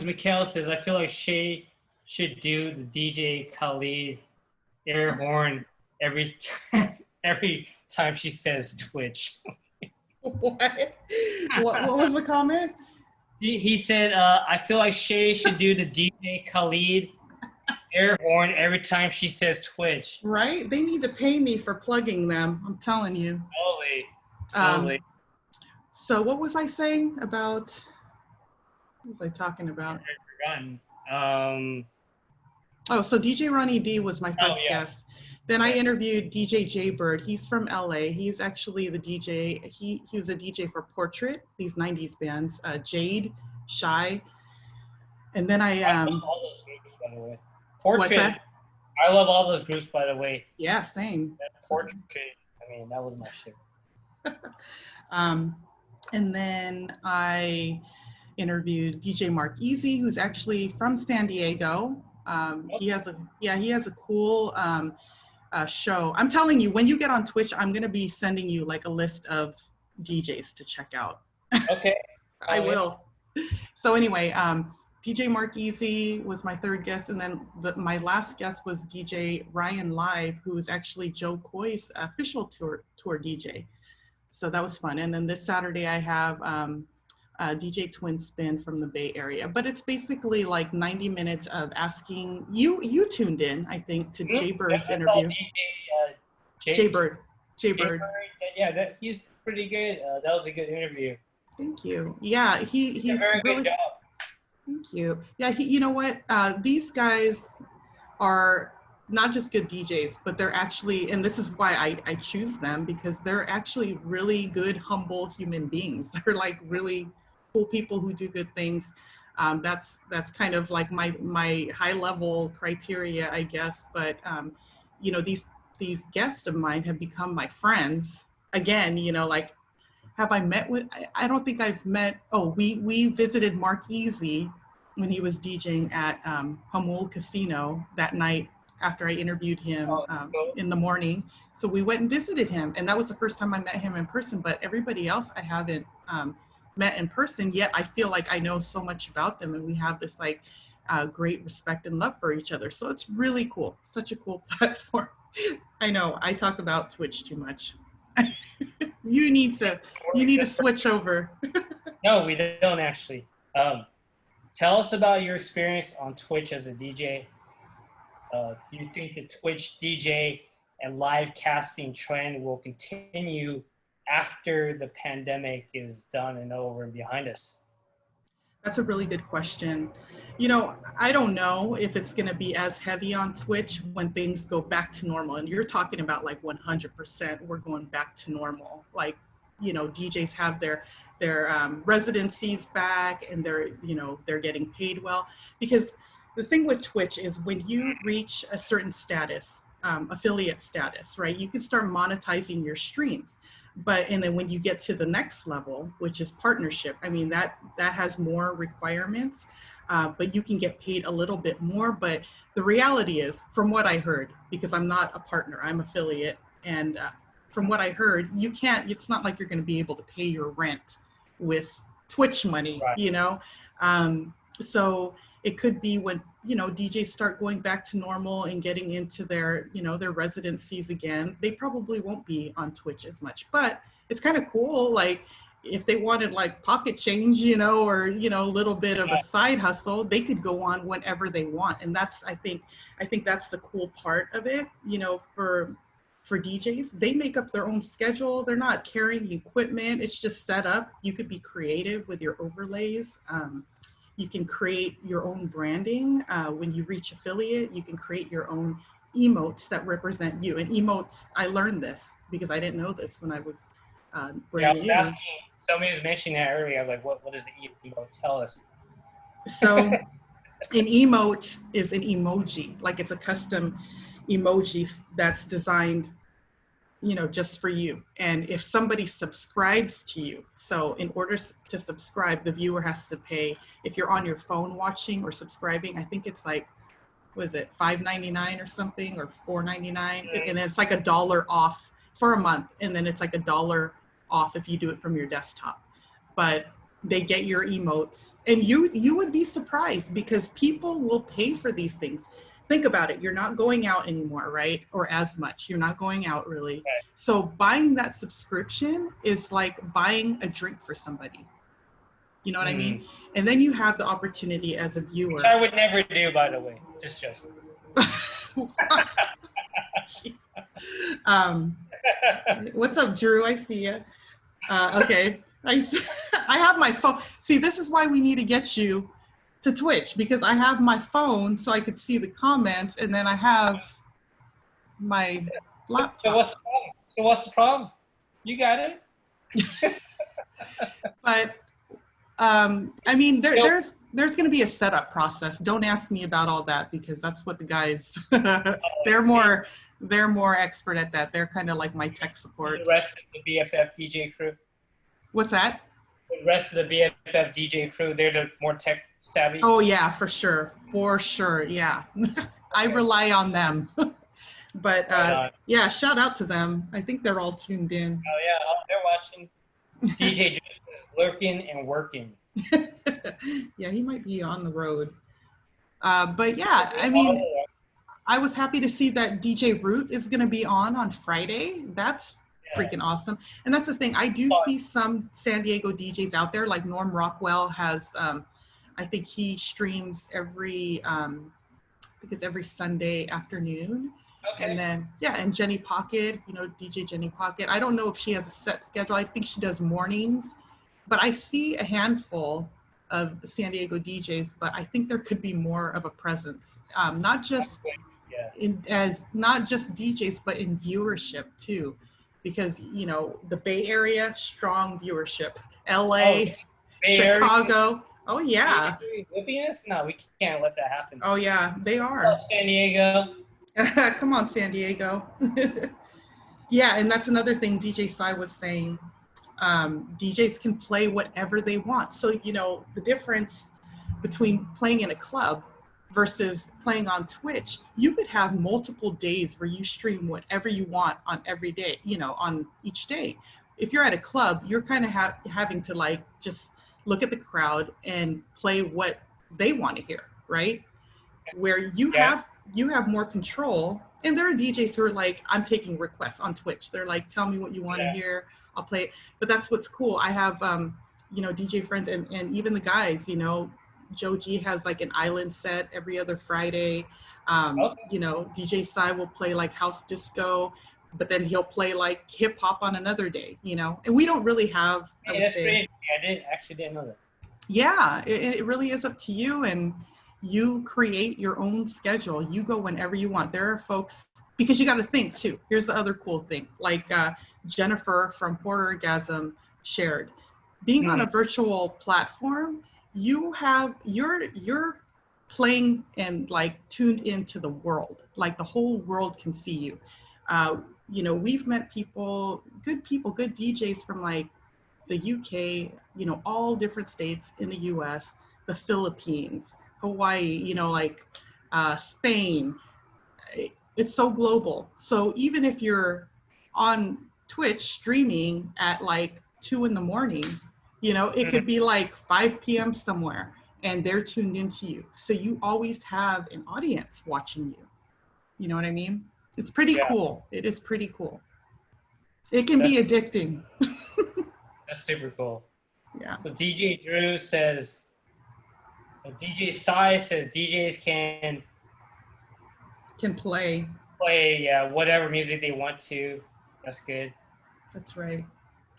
McHale says, I feel like Shay should do the DJ Khalid air horn every time she says Twitch. What was the comment? He said, I feel like Shay should do the DJ Khalid air horn every time she says Twitch. Right? They need to pay me for plugging them. I'm telling you. Totally. So what was I saying about, what was I talking about? I've forgotten. Oh, so DJ Ronnie D was my first guest. Then I interviewed DJ Jaybird. He's from LA. He's actually the DJ. He was a DJ for Portrait, these 90s bands, Jade, Shy. And then I love all those groups, by the way. What's Portrait. that? I love all those groups, by the way. Yeah, same. That Portrait. I mean, that was my shit. And then I interviewed DJ Mark Easy, who's actually from San Diego. He has a cool show. I'm telling you, when you get on Twitch, I'm gonna be sending you like a list of DJs to check out. Okay. I will. So anyway, DJ Mark Easy was my third guest, and then my last guest was DJ Ryan Live, who is actually Joe Coy's official tour DJ. So that was fun. And then this Saturday I have DJ Twin Spin from the Bay Area. But it's basically like 90 minutes of asking, you tuned in, I think, to Jaybird's interview. Jaybird. Yeah, he's pretty good. That was a good interview. Thank you. Yeah, he's a very really good job. Thank you. Yeah, you know what? These guys are not just good DJs, but they're actually, and this is why I choose them, because they're actually really good, humble human beings. They're like really cool people who do good things. That's kind of like my high level criteria, I guess. But you know, these guests of mine have become my friends. Again, you know, like, have I met with, I don't think I've met, we visited Mark Easy when he was DJing at Hamul Casino that night after I interviewed him in the morning. So we went and visited him, and that was the first time I met him in person, but everybody else I haven't met in person, yet I feel like I know so much about them, and we have this like great respect and love for each other. So it's really cool, such a cool platform. I know, I talk about Twitch too much. You need to switch over. No, we don't actually. Tell us about your experience on Twitch as a DJ. Do you think the Twitch DJ and live casting trend will continue after the pandemic is done and over and behind us? That's a really good question. You know, I don't know if it's going to be as heavy on Twitch when things go back to normal. And you're talking about like 100% we're going back to normal. Like, you know, DJs have their residencies back, and they're getting paid well. Because the thing with Twitch is when you reach a certain status, affiliate status, right, you can start monetizing your streams. And then when you get to the next level, which is partnership, I mean, that has more requirements, but you can get paid a little bit more. But the reality is, from what I heard, because I'm not a partner, I'm affiliate, and from what I heard, it's not like you're going to be able to pay your rent with Twitch money, right. you know? So it could be when, you know, DJs start going back to normal and getting into their, you know, their residencies again, they probably won't be on Twitch as much, but it's kind of cool. Like if they wanted like pocket change, you know, or, you know, a little bit of a side hustle, they could go on whenever they want. And that's, I think that's the cool part of it, you know, for DJs. They make up their own schedule. They're not carrying equipment. It's just set up. You could be creative with your overlays. You can create your own branding. When you reach affiliate, you can create your own emotes that represent you. And emotes, I learned this because I didn't know this when I was brand new. I was asking, somebody was mentioning that earlier. I'm like, what does the emote tell us? So an emote is an emoji, like it's a custom emoji that's designed, you know, just for you. And if somebody subscribes to you, so in order to subscribe, the viewer has to pay. If you're on your phone watching or subscribing, I think it's like, what is it, $5.99 or something, or $4.99, and it's like $1 off for a month, and then it's like $1 off if you do it from your desktop. But they get your emotes, and you would be surprised because people will pay for these things. Think about it. You're not going out anymore, right? Or as much. You're not going out really. Okay. So buying that subscription is like buying a drink for somebody. You know what I mean? And then you have the opportunity as a viewer. Which I would never do, by the way. Just joking. What's up, Drew? I see you. Okay. I have my phone. See, this is why we need to get you to Twitch, because I have my phone so I could see the comments, and then I have my laptop. So what's the problem? You got it. But I mean, there's going to be a setup process. Don't ask me about all that because that's what the guys they're more expert at that. They're kind of like my tech support. The rest of the BFF DJ crew. What's that? The rest of the BFF DJ crew, they're the more tech savvy. Oh yeah, for sure, yeah. I rely on them. But yeah, shout out to them. I think they're all tuned in. Oh yeah, they're watching. DJ Juice is lurking and working. Yeah, he might be on the road. But yeah, I mean, I was happy to see that DJ Root is going to be on Friday. That's freaking awesome. And that's the thing. I do see some San Diego DJs out there, like Norm Rockwell has, I think he streams every Sunday afternoon. Okay. And then, yeah, and Jenny Pocket, you know, DJ Jenny Pocket. I don't know if she has a set schedule. I think she does mornings, but I see a handful of San Diego DJs, but I think there could be more of a presence, not just not just DJs, but in viewership too, because, you know, the Bay Area, strong viewership, LA, Chicago. Oh yeah. No, we can't let that happen. Oh yeah, they are. San Diego. Come on, San Diego. Yeah, and that's another thing DJ Sai was saying. DJs can play whatever they want. So, you know, the difference between playing in a club versus playing on Twitch, you could have multiple days where you stream whatever you want on every day, you know, on each day. If you're at a club, you're kind of having to like just look at the crowd and play what they want to hear, right? Where you have more control. And there are DJs who are like, I'm taking requests on Twitch. They're like, tell me what you want to hear. I'll play it. But that's what's cool. I have, you know, DJ friends and even the guys, you know, Joe G has like an island set every other Friday. You know, DJ Sai will play like house disco, but then he'll play like hip hop on another day, you know, and we don't really have. Hey, that's great. I didn't know that. Yeah, it really is up to you, and you create your own schedule. You go whenever you want. There are folks, because you got to think too. Here's the other cool thing, like Jennifer from Horrorgasm shared, being on a virtual platform, you're playing and like tuned into the world, like the whole world can see you. you know, we've met people, good DJs from like the UK, you know, all different states in the US, the Philippines, Hawaii, you know, like Spain. It's so global. So even if you're on Twitch streaming at like 2 a.m, you know, it could be like 5 p.m. somewhere and they're tuned into you. So you always have an audience watching you. You know what I mean? It's pretty cool. It is pretty cool. It can be addicting. That's super cool. Yeah. So DJ Drew says, DJ Sai says DJs can play whatever music they want to. That's good. That's right.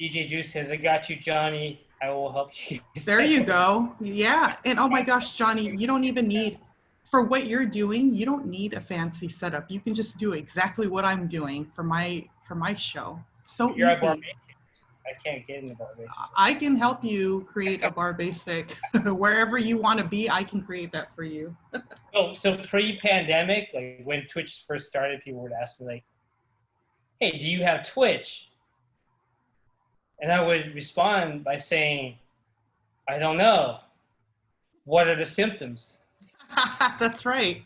DJ Drew says, I got you, Johnny. I will help you. There you go. Yeah. And oh my gosh, Johnny, you don't even need, for what you're doing, you don't need a fancy setup. You can just do exactly what I'm doing for my show. So You're easy. I can't get in the bar basic. I can help you create a bar basic. Wherever you want to be, I can create that for you. So pre-pandemic, like when Twitch first started, people would ask me like, hey, do you have Twitch? And I would respond by saying, I don't know. What are the symptoms? That's right.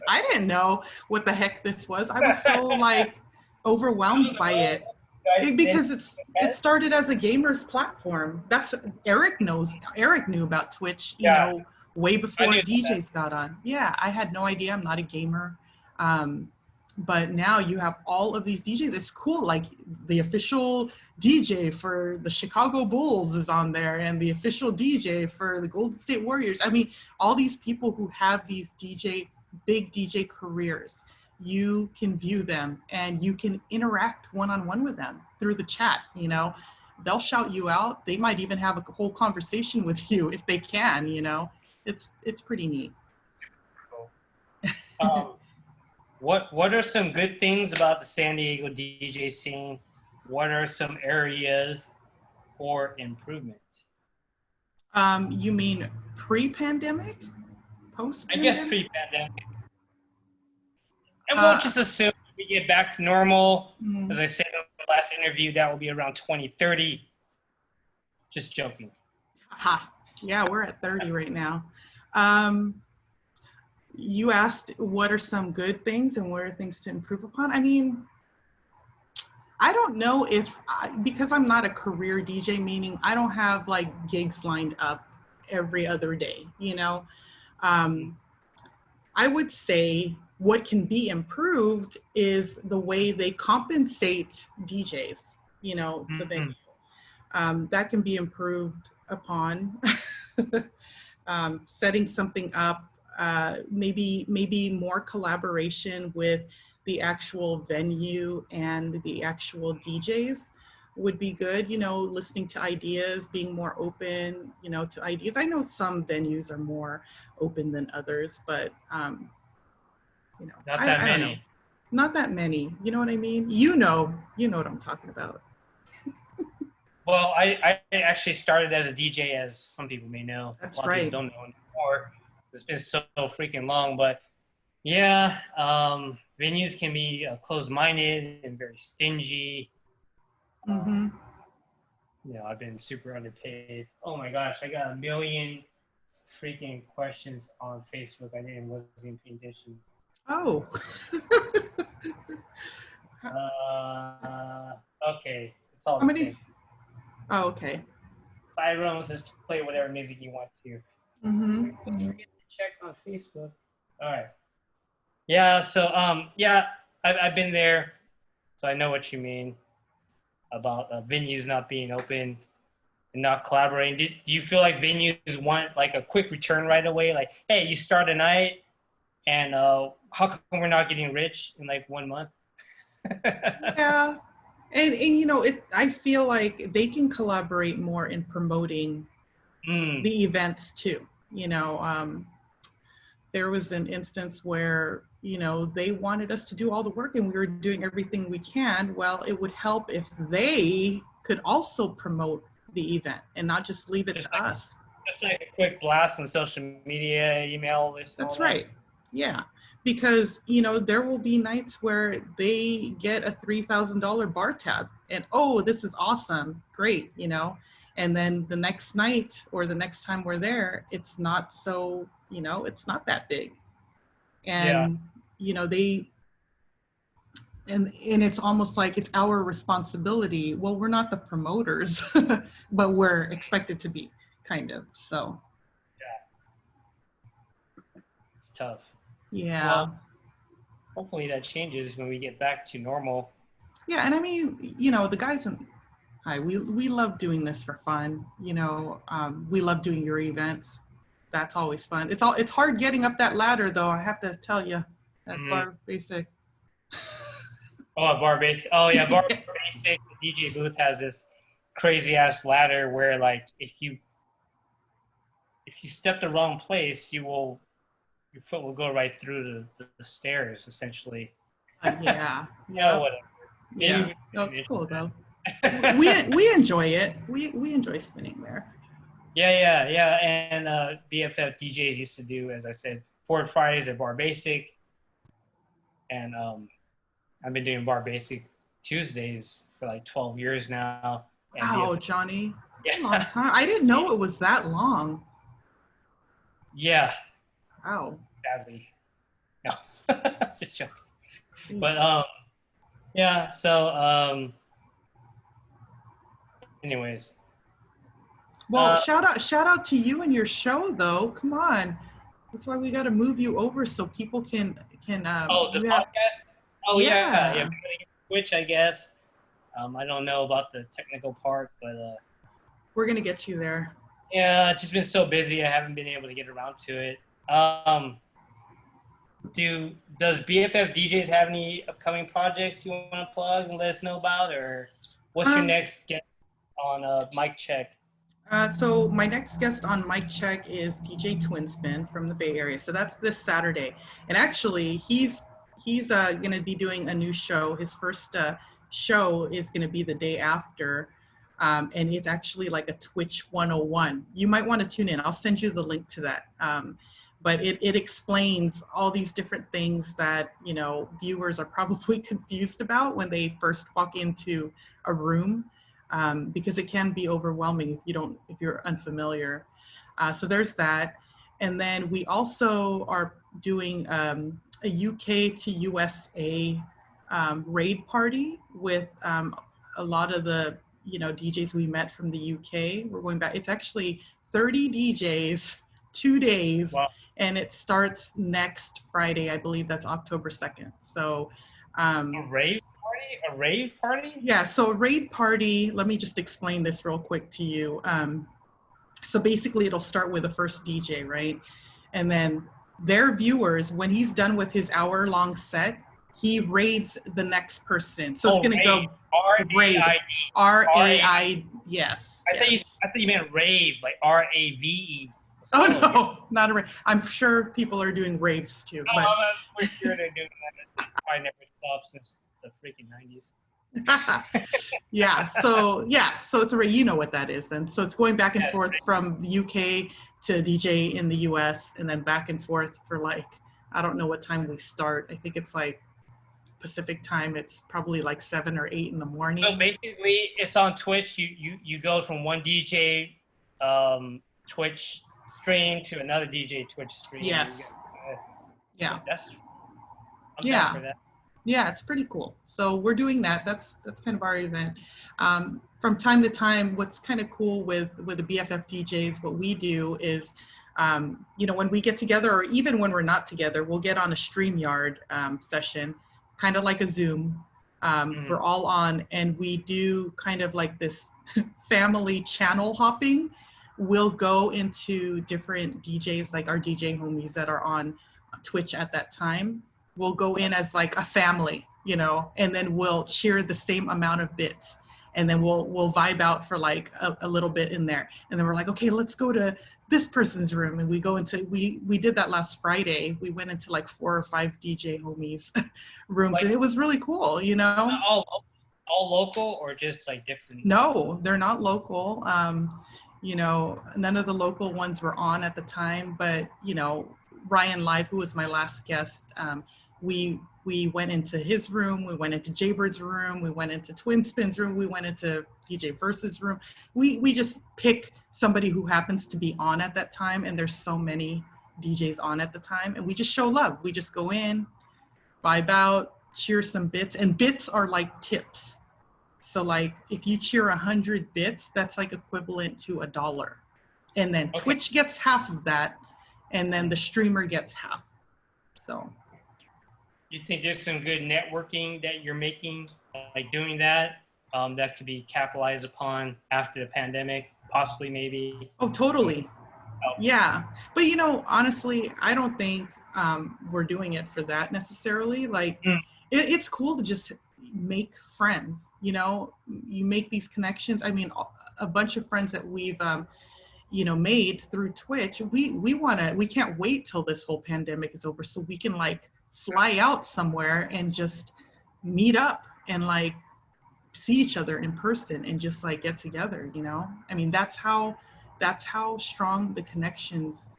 I didn't know what the heck this was. I was so like overwhelmed by it. Because it started as a gamer's platform. That's Eric knows. Eric knew about Twitch, you know, way before DJs got on. Yeah, I had no idea. I'm not a gamer. But now you have all of these DJs. It's cool. Like the official DJ for the Chicago Bulls is on there, and the official DJ for the Golden State Warriors. I mean, all these people who have these big DJ careers. You can view them and you can interact one-on-one with them through the chat. You know, they'll shout you out. They might even have a whole conversation with you if they can, you know. It's pretty neat. What are some good things about the San Diego DJ scene? What are some areas for improvement? You mean pre-pandemic? Post-pandemic? I guess pre-pandemic. And we'll just assume we get back to normal. As I said in the last interview, that will be around 2030. Just joking. Yeah, we're at 30 right now. You asked what are some good things and what are things to improve upon? I mean, I don't know because I'm not a career DJ, meaning I don't have like gigs lined up every other day, you know? I would say what can be improved is the way they compensate DJs, you know, the venue. That can be improved upon. Setting something up, maybe more collaboration with the actual venue and the actual DJs would be good, you know, listening to ideas, being more open, you know, to ideas. I know some venues are more open than others, but, you know, I don't know. Not that many, you know what I mean? You know what I'm talking about. Well, I actually started as a DJ, as some people may know. That's a lot right. of people don't know anymore. It's been so freaking long, but yeah, venues can be closed-minded and very stingy. You know, I've been super underpaid. Oh my gosh, I got 1 million freaking questions on Facebook. Wasn't even paying attention. Oh. Okay, it's all the same. Oh, okay. Cyrone says play whatever music you want to. Don't forget to check on Facebook. All right. Yeah. So yeah, I've been there, so I know what you mean about venues not being open and not collaborating. Do you feel like venues want like a quick return right away? Like, hey, you start a night, and how come we're not getting rich in like 1 month? Yeah. And you know, I feel like they can collaborate more in promoting the events too. You know, there was an instance where, you know, they wanted us to do all the work and we were doing everything we can. Well, it would help if they could also promote the event and not just leave it to us. Just like a quick blast on social media, email, this. That's right. Yeah, because, you know, there will be nights where they get a $3,000 bar tab and, oh, this is awesome, great, you know, and then the next night or the next time we're there, it's not so, you know, it's not that big. And, you know, and it's almost like it's our responsibility. Well, we're not the promoters, but we're expected to be, kind of, so. It's tough. Yeah. Well, hopefully that changes when we get back to normal. Yeah, and I mean, you know, the guys and I, we love doing this for fun. You know, we love doing your events. That's always fun. It's hard getting up that ladder, though. I have to tell you, that bar basic. Oh, bar basic. Oh yeah, bar basic. The DJ booth has this crazy ass ladder where, like, if you step the wrong place, your foot will go right through the stairs, essentially. Yeah. Yeah. Whatever. Yeah. No, it's cool though. we enjoy it. We enjoy spinning there. Yeah. And BFF DJs used to do, as I said, Forward Fridays at Bar Basic, and I've been doing Bar Basic Tuesdays for like 12 years now. Wow, Johnny, that's a long time. I didn't know it was that long. Yeah. Wow. Sadly, no, just joking. But yeah. So anyways. Well, shout out to you and your show, though. Come on, that's why we got to move you over so people can. Oh, the podcast. Oh yeah. Twitch, I guess. I don't know about the technical part, but we're gonna get you there. Yeah, it's just been so busy. I haven't been able to get around to it. Does BFF DJs have any upcoming projects you want to plug and let us know about, or what's your next guest on Mic Check? So my next guest on Mic Check is DJ Twinspin from the Bay Area. So that's this Saturday, and actually he's going to be doing a new show. His first show is going to be the day after, and it's actually like a Twitch 101. You might want to tune in. I'll send you the link to that. But it explains all these different things that, you know, viewers are probably confused about when they first walk into a room, because it can be overwhelming if you're unfamiliar. So there's that. And then we also are doing a UK to USA raid party with a lot of the, you know, DJs we met from the UK. We're going back. It's actually 30 DJs, 2 days. Wow. And it starts next Friday. I believe that's October 2nd. So a rave party? A rave party? Yeah, so a raid party, let me just explain this real quick to you. So basically it'll start with the first DJ, right? And then their viewers, when he's done with his hour-long set, he raids the next person. So it's going to go raid. R-A-I-D. Yes. I thought you meant rave, like R-A-V-E. Oh no, not a rave. I'm sure people are doing raves too. No, but I'm sure they're doing that. I never stopped since the freaking 90s. So it's a rave. You know what that is then. So it's going back and forth from UK to DJ in the US, and then back and forth for, like, I don't know what time we start. I think it's like Pacific time. It's probably like 7 or 8 in the morning. So basically it's on Twitch. You go from one DJ Twitch stream to another DJ Twitch stream. Yes. Yeah. I'm down for that. Yeah, it's pretty cool. So we're doing that. That's kind of our event. From time to time, what's kind of cool with the BFF DJs, what we do is, you know, when we get together, or even when we're not together, we'll get on a StreamYard session, kind of like a Zoom. We're all on, and we do kind of like this family channel hopping. We'll go into different DJs, like our DJ homies that are on Twitch at that time. We'll go in as like a family, you know, and then we'll cheer the same amount of bits, and then we'll vibe out for like a little bit in there, and then we're like, okay, let's go to this person's room, and we go into we did that last Friday. We went into like 4 or 5 DJ homies rooms, and it was really cool, you know. All local or just like different? No, they're not local. You know, none of the local ones were on at the time, but, you know, Ryan Live, who was my last guest, we went into his room, we went into Jaybird's room, we went into Twin Spin's room, we went into DJ Verse's room. We just pick somebody who happens to be on at that time, and there's so many DJs on at the time, and we just show love. We just go in, vibe out, cheer some bits, and bits are like tips. So like if you cheer 100 bits, that's like equivalent to $1. And then Twitch gets half of that, and then the streamer gets half. So You think there's some good networking that you're making, like doing that, that could be capitalized upon after the pandemic, possibly maybe? Oh, totally. Yeah. But, you know, honestly, I don't think we're doing it for that necessarily. Like, it's cool to just make friends, you know, you make these connections. I mean, a bunch of friends that we've, you know, made through Twitch, we can't wait till this whole pandemic is over so we can like fly out somewhere and just meet up and like see each other in person and just like get together, you know? I mean, that's how strong the connections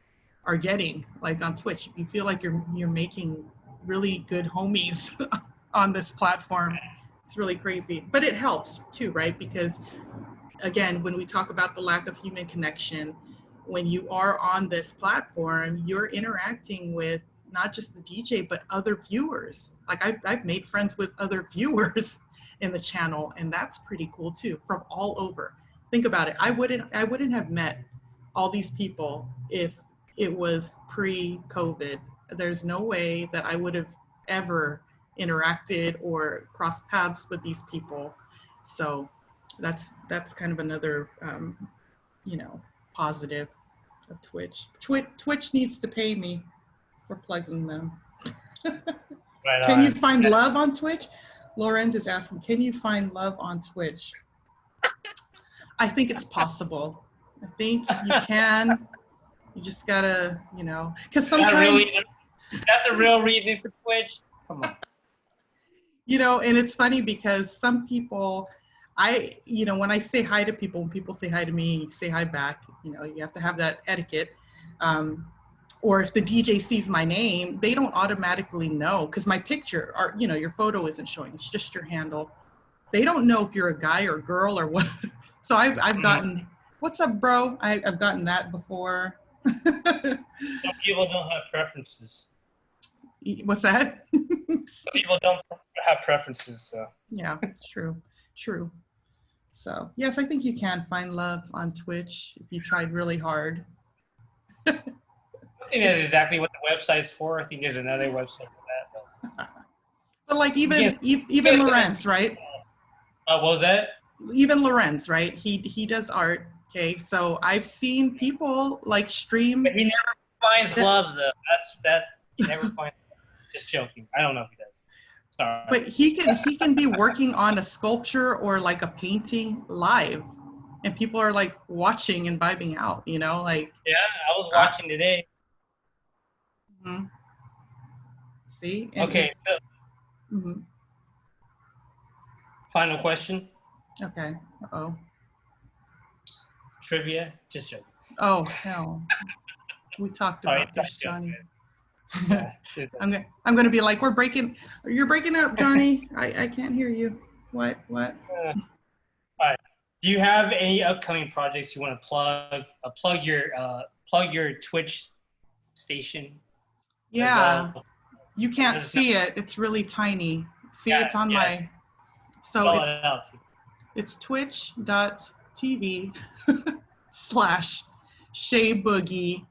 are getting, like on Twitch. You feel like you're making really good homies on this platform. It's really crazy, but it helps too, right? Because again, when we talk about the lack of human connection, when you are on this platform, you're interacting with not just the DJ, but other viewers. Like I've made friends with other viewers in the channel, and that's pretty cool too, from all over. Think about it. I wouldn't have met all these people if it was pre-COVID. There's no way that I would have ever interacted or crossed paths with these people. So that's kind of another, you know, positive of Twitch. Twitch needs to pay me for plugging them. Right Can on. you find love on Twitch? Lorenz is asking, can you find love on Twitch? I think it's possible. I think you can. You just gotta, you know, because sometimes. Is that the real reason for Twitch? Come on. You know, and it's funny because some people, you know, when I say hi to people, when people say hi to me, you say hi back, you know, you have to have that etiquette. Or if the DJ sees my name, they don't automatically know, because my picture, or, you know, your photo isn't showing, it's just your handle. They don't know if you're a guy or girl or what. So I've gotten, what's up, bro? I've gotten that before. Some people don't have preferences. What's that? Some people don't have preferences, so. Yeah, true. So yes, I think you can find love on Twitch if you tried really hard. I think that's exactly what the website's for. I think there's another website for that. But like even Lorenz, right? What was that? Even Lorenz, right? He does art. Okay, so I've seen people like stream. But he never finds love, though. He never finds. Just joking. I don't know if he does. Sorry. But he can be working on a sculpture or like a painting live, and people are like watching and vibing out. You know, like. Yeah, I was watching today. Mm-hmm. See. Okay. So, mm-hmm. Final question. Okay. Uh-oh. Trivia. Just joking. Oh hell. We talked about this, Johnny. I'm gonna be like, you're breaking up, Johnny. I can't hear you. What? All right. Do you have any upcoming projects you want to plug? Plug your Twitch station. Yeah. You can't see it. It's really tiny. See, it's on my. So it's twitch.tv /ShayeBoogie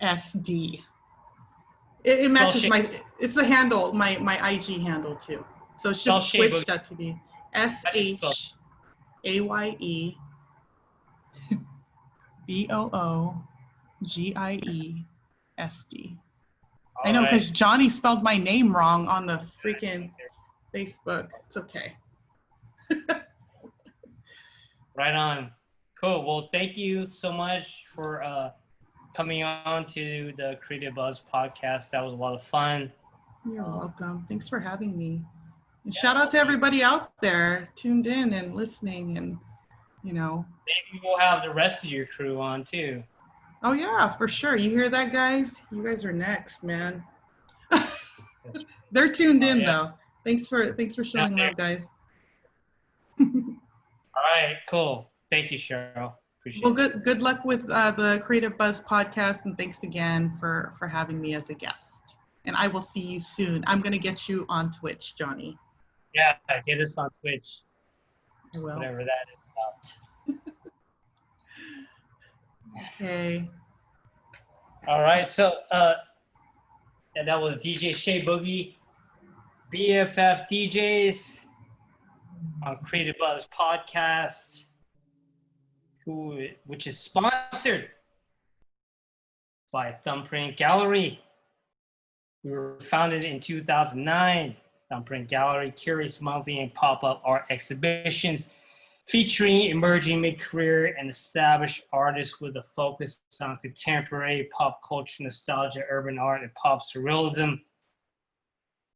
SD. It matches it's the handle, my IG handle too. So it's just twitch.tv ShayeBoogie I know, because Johnny spelled my name wrong on the freaking Facebook. It's okay. Right on. Cool. Well, thank you so much for coming on to the Creative Buzz podcast. That was a lot of fun. You're welcome. Thanks for having me. And shout out to everybody out there tuned in and listening, and, you know. Maybe we'll have the rest of your crew on too. Oh yeah, for sure. You hear that, guys? You guys are next, man. They're tuned in though. Thanks for showing love, guys. All right, cool. Thank you, Cheryl. Appreciate Well, it. good luck with the Creative Buzz podcast, and thanks again for having me as a guest. And I will see you soon. I'm gonna get you on Twitch, Johnny. Yeah, get us on Twitch. I will. Whatever that is about. Okay. All right, so and that was DJ ShayeBoogie, BFFDs on Creative Buzz Podcast, which is sponsored by Thumbprint Gallery. We were founded in 2009. Thumbprint Gallery curates monthly and pop-up art exhibitions featuring emerging mid-career and established artists with a focus on contemporary pop culture, nostalgia, urban art, and pop surrealism.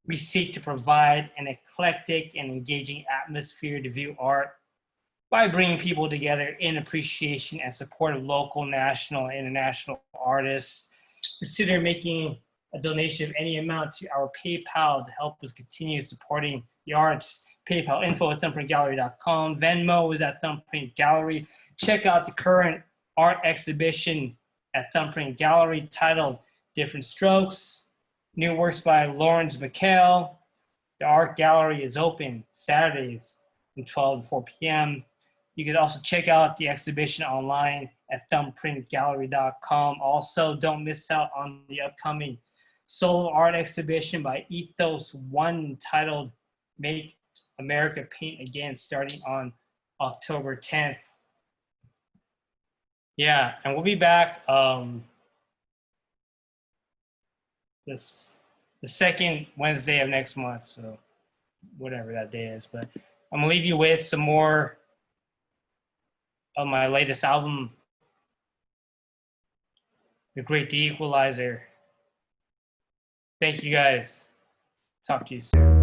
We seek to provide an eclectic and engaging atmosphere to view art by bringing people together in appreciation and support of local, national, and international artists. Consider making a donation of any amount to our PayPal to help us continue supporting the arts. PayPal info at thumbprintgallery.com. Venmo is at Thumbprint Gallery. Check out the current art exhibition at Thumbprint Gallery titled Different Strokes. New works by Lawrence McHale. The art gallery is open Saturdays from 12 to 4 p.m. You can also check out the exhibition online at thumbprintgallery.com. Also, don't miss out on the upcoming solo art exhibition by Ethos One titled Make America Paint Again, starting on October 10th. Yeah, and we'll be back the second Wednesday of next month, so whatever that day is. But I'm gonna leave you with some more of my latest album, The Great De-Equalizer. Thank you guys. Talk to you soon.